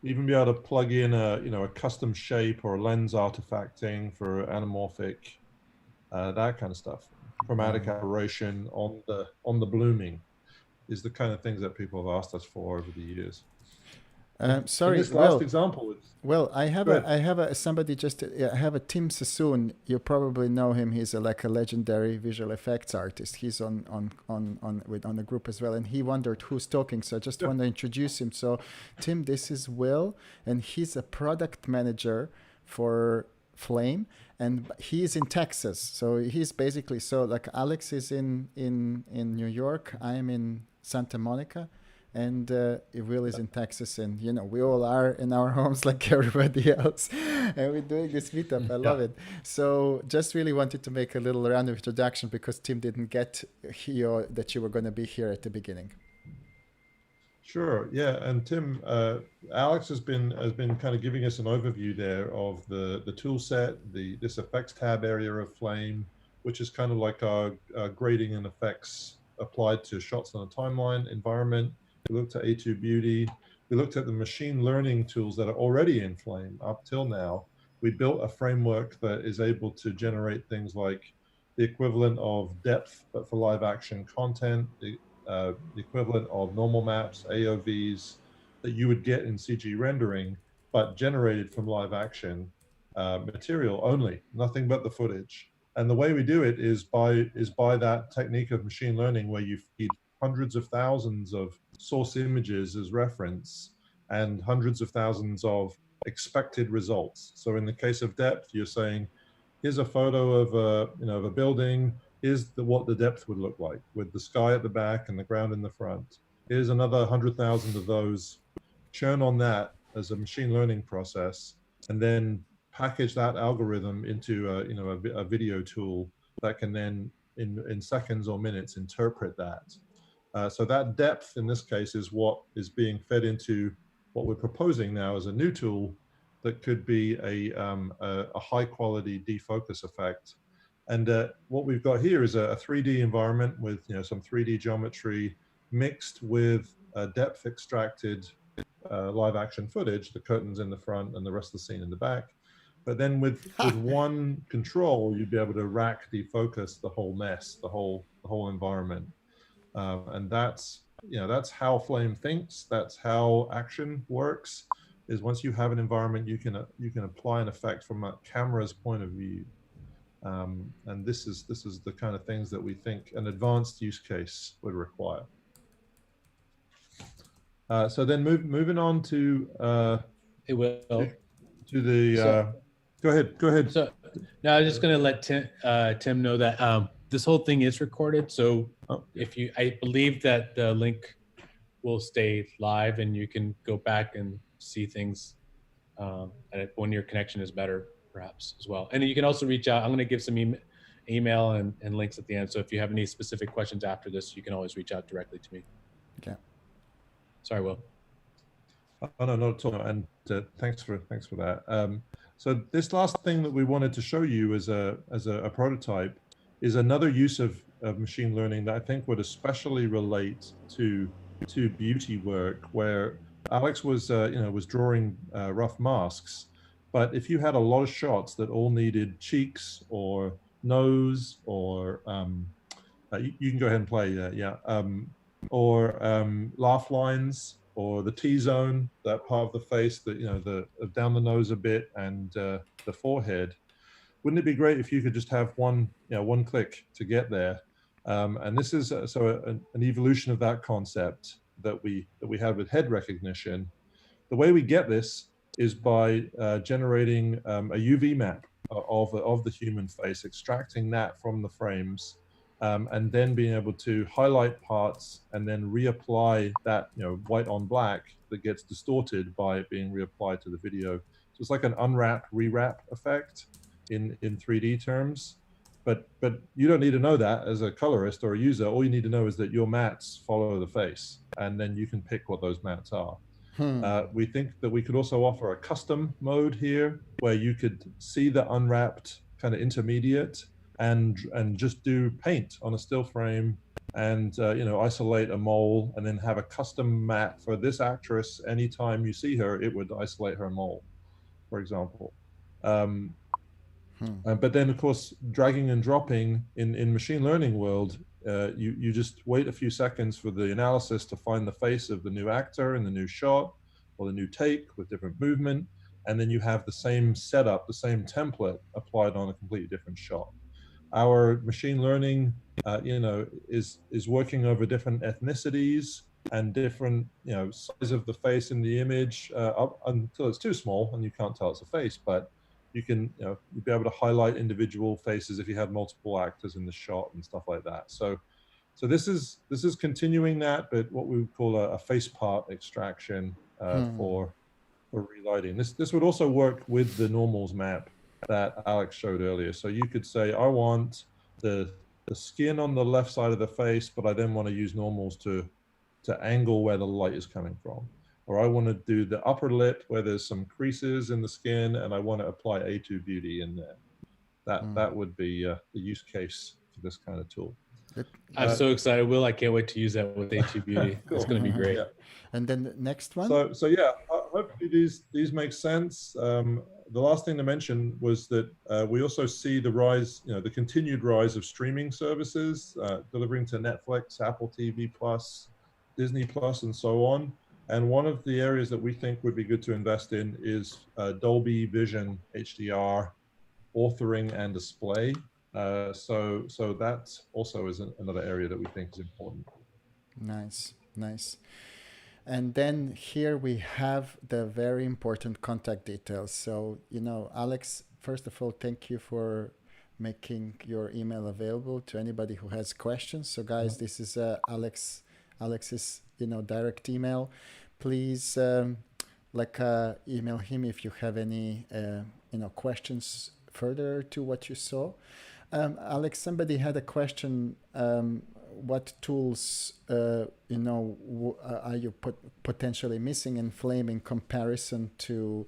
Even be able to plug in a custom shape or lens artifacting for anamorphic, that kind of stuff. Chromatic aberration on the blooming is the kind of things that people have asked us for over the years. Sorry, this last example. Well, I have a Tim Sassoon. You probably know him. He's like a legendary visual effects artist. He's on the group as well, and he wondered who's talking. So I just want to introduce him. So, Tim, this is Will, and he's a product manager for Flame, and he's in Texas. So he's basically like Alex is in New York. I'm in Santa Monica. And Will is in Texas, and we all are in our homes like everybody else, and we're doing this meetup. I love it. So just really wanted to make a little round of introduction because Tim didn't get here that you were going to be here at the beginning. Sure, yeah, and Tim, Alex has been kind of giving us an overview there of the tool set, this effects tab area of Flame, which is kind of like our grading and effects applied to shots on a timeline environment. We looked at A2 Beauty. We looked at the machine learning tools that are already in Flame up till now. We built a framework that is able to generate things like the equivalent of depth, but for live action content, the equivalent of normal maps, AOVs that you would get in CG rendering, but generated from live action material only, nothing but the footage. And the way we do it is by that technique of machine learning where you feed hundreds of thousands of source images as reference and hundreds of thousands of expected results. So in the case of depth, you're saying, here's a photo of a building. Here's what the depth would look like with the sky at the back and the ground in the front. Here's another 100,000 of those. Churn on that as a machine learning process, and then package that algorithm into a video tool that can then in seconds or minutes interpret that. So that depth in this case is what is being fed into what we're proposing now as a new tool that could be a high quality defocus effect. And what we've got here is a 3D environment with some 3D geometry mixed with depth extracted live action footage, the curtains in the front and the rest of the scene in the back. But then with one control, you'd be able to rack defocus the whole mess, the whole environment. And that's how Flame thinks. That's how action works. Is once you have an environment, you can apply an effect from a camera's point of view. And this is the kind of things that we think an advanced use case would require. So then moving on to it will to the go ahead. So now I'm just going to let Tim know that this whole thing is recorded. So I believe that the link will stay live and you can go back and see things when your connection is better, perhaps as well. And you can also reach out. I'm going to give some email and links at the end. So if you have any specific questions after this, you can always reach out directly to me. Okay. Sorry, Will. Oh, no, not at all. And thanks for that. So this last thing that we wanted to show you as a prototype is another use of machine learning that I think would especially relate to beauty work, where Alex was drawing rough masks. But if you had a lot of shots that all needed cheeks or nose, or you can go ahead and play, or laugh lines, or the T-zone, that part of the face that, the down the nose a bit, and the forehead. Wouldn't it be great if you could just have one click to get there? And this is an evolution of that concept that we had with head recognition. The way we get this is by generating a UV map of the human face, extracting that from the frames, and then being able to highlight parts and then reapply that, white on black that gets distorted by it being reapplied to the video. So it's like an unwrap, rewrap effect in 3D terms. But you don't need to know that as a colorist or a user. All you need to know is that your mats follow the face, and then you can pick what those mats are. We think that we could also offer a custom mode here where you could see the unwrapped kind of intermediate and just do paint on a still frame, and isolate a mole, and then have a custom mat for this actress. Anytime you see her, it would isolate her mole, for example. But then, of course, dragging and dropping in machine learning world, you just wait a few seconds for the analysis to find the face of the new actor in the new shot, or the new take with different movement, and then you have the same setup, the same template applied on a completely different shot. Our machine learning, is working over different ethnicities and different, size of the face in the image, up until it's too small and you can't tell it's a face. But you can, you'll be able to highlight individual faces if you have multiple actors in the shot and stuff like that. So this is continuing that, but what we would call a face part extraction for relighting. This would also work with the normals map that Alex showed earlier. So you could say, I want the skin on the left side of the face, but I then want to use normals to angle where the light is coming from. Or I want to do the upper lip where there's some creases in the skin, and I want to apply A2 beauty in there. That would be the use case for this kind of tool. I'm so excited, Will. I can't wait to use that with A2 Beauty. Cool. It's going to be great. Yeah. And then the next one. So yeah, hopefully these make sense. The last thing to mention was that we also see the rise, the continued rise of streaming services, delivering to Netflix, Apple TV Plus, Disney Plus, and so on. And one of the areas that we think would be good to invest in is Dolby Vision HDR authoring and display. So that also is another area that we think is important. Nice. And then here we have the very important contact details. So, Alex, first of all, thank you for making your email available to anybody who has questions. So guys, this is Alex's, direct email. Please email him if you have any, questions further to what you saw. Alex, somebody had a question. What tools, are you potentially missing in Flame in comparison to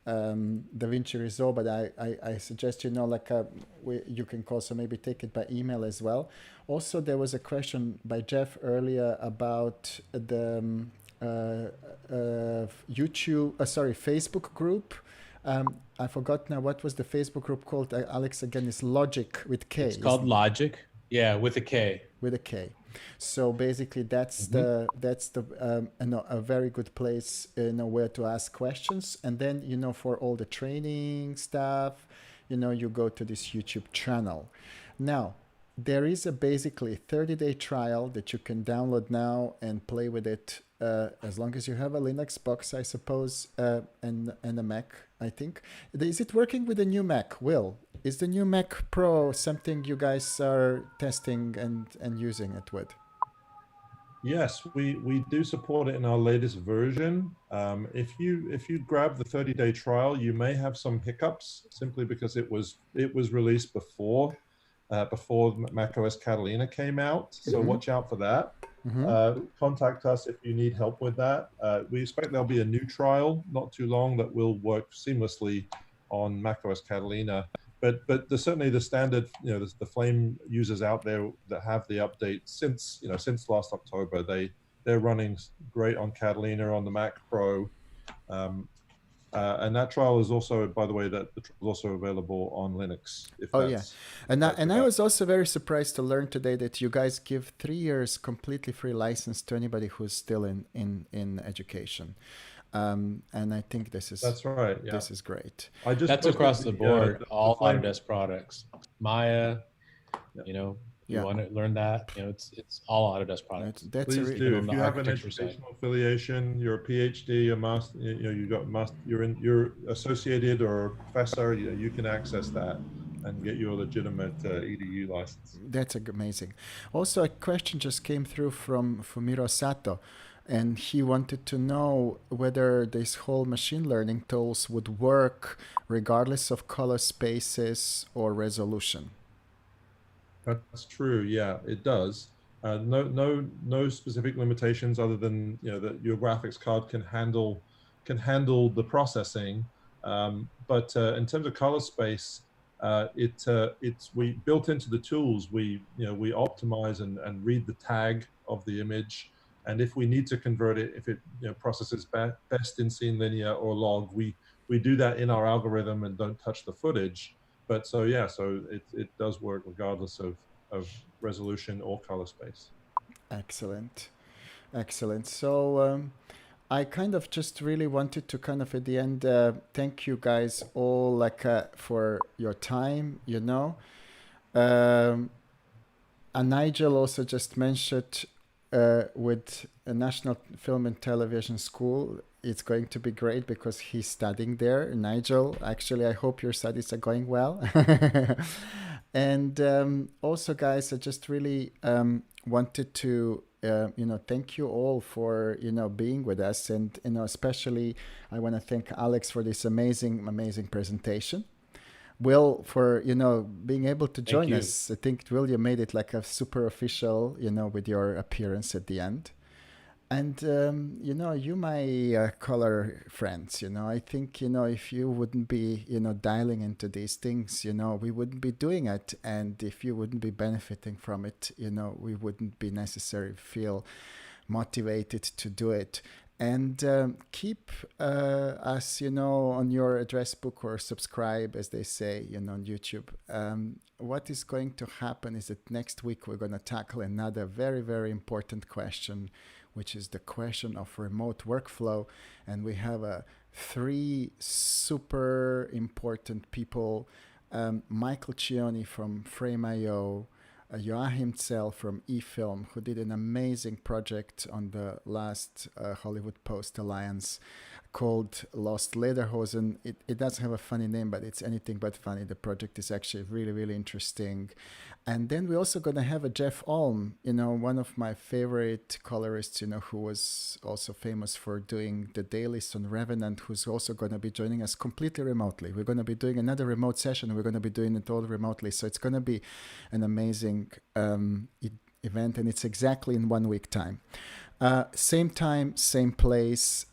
DaVinci Resolve? But I suggest, you can also maybe take it by email as well. Also, there was a question by Jeff earlier about the Facebook group. I forgot now, what was the Facebook group called? Alex, again, is Logic with K. It's called Logic. Yeah, with a K. With a K. So basically, that's a very good place, where to ask questions. And then, for all the training stuff, you go to this YouTube channel. Now, there is a basically 30-day trial that you can download now and play with it as long as you have a Linux box, I suppose, and a Mac, I think. Is it working with the new Mac, Will? Is the new Mac Pro something you guys are testing and using it with? Yes, we do support it in our latest version. If you grab the 30-day trial, you may have some hiccups simply because it was released before macOS Catalina came out. So watch out for that. Contact us if you need help with that. We expect there'll be a new trial not too long that will work seamlessly on macOS Catalina. But there's certainly the standard, the Flame users out there that have the update since last October. They're running great on Catalina on the Mac Pro. And that trial is also, by the way, that the trial is also available on Linux, if Oh yeah, that's and I about. was also very surprised to learn today that you guys give 3 years completely free license to anybody who's still in education, and I think That's right. Yeah, this is great. I just That's posted across the board, the all flame. Autodesk products. Maya, Yeah. you know, if you Yeah. want to learn that, you know, it's all Autodesk products. That's Please a do. On If the you have an architecture side. educational affiliation, you're a PhD, a master, you know, you got master, you're associated or a professor, you can access that and get your legitimate EDU license. That's amazing. Also, a question just came through from Fumiro Sato, and he wanted to know whether this whole machine learning tools would work regardless of color spaces or resolution. That's true. Yeah, it does. No specific limitations other than, you know, that your graphics card can handle the processing. But in terms of color space, it's we built into the tools. We optimize and read the tag of the image, and if we need to convert it, if it processes best in scene linear or log, we do that in our algorithm and don't touch the footage. But so yeah, so it does work regardless of resolution or color space. Excellent. Excellent. So I kind of just really wanted to kind of at the end thank you guys all for your time, you know. Um, and Nigel also just mentioned with a National Film and Television School, it's going to be great because he's studying there. Nigel, actually, I hope your studies are going well. And also, guys, I just really wanted to, thank you all for, being with us. And, especially I want to thank Alex for this amazing, amazing presentation. Will, for being able to join us. I think Will, you made it like a super official, with your appearance at the end. And you my color friends, I think if you wouldn't be dialing into these things, we wouldn't be doing it, and if you wouldn't be benefiting from it, we wouldn't be necessarily feel motivated to do it. And keep us, on your address book, or subscribe, as they say, on YouTube. What is going to happen is that next week we're going to tackle another very, very important question, which is the question of remote workflow. And we have 3 super important people, Michael Cioni from Frame.io, Joachim Zell from eFilm, who did an amazing project on the last Hollywood Post Alliance called Lost Lederhosen. It doesn't have a funny name, but it's anything but funny. The project is actually really, really interesting. And then we're also going to have a Jeff Olm, one of my favorite colorists, who was also famous for doing the dailies on Revenant, who's also going to be joining us completely remotely. We're going to be doing another remote session. We're going to be doing it all remotely. So it's going to be an amazing event, and it's exactly in 1 week time. Same time, same place.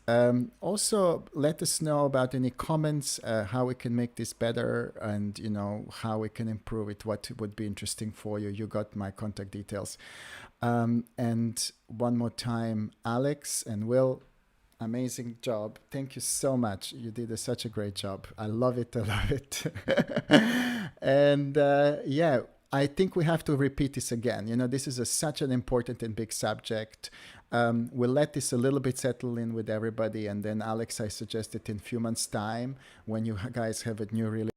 Also, let us know about any comments, how we can make this better, and how we can improve it, what would be interesting for you. You got my contact details. And one more time, Alex and Will, amazing job. Thank you so much. You did such a great job. I love it. I love it. And yeah, I think we have to repeat this again. This is such an important and big subject. We'll let this a little bit settle in with everybody. And then, Alex, I suggested in a few months' time, when you guys have a new release,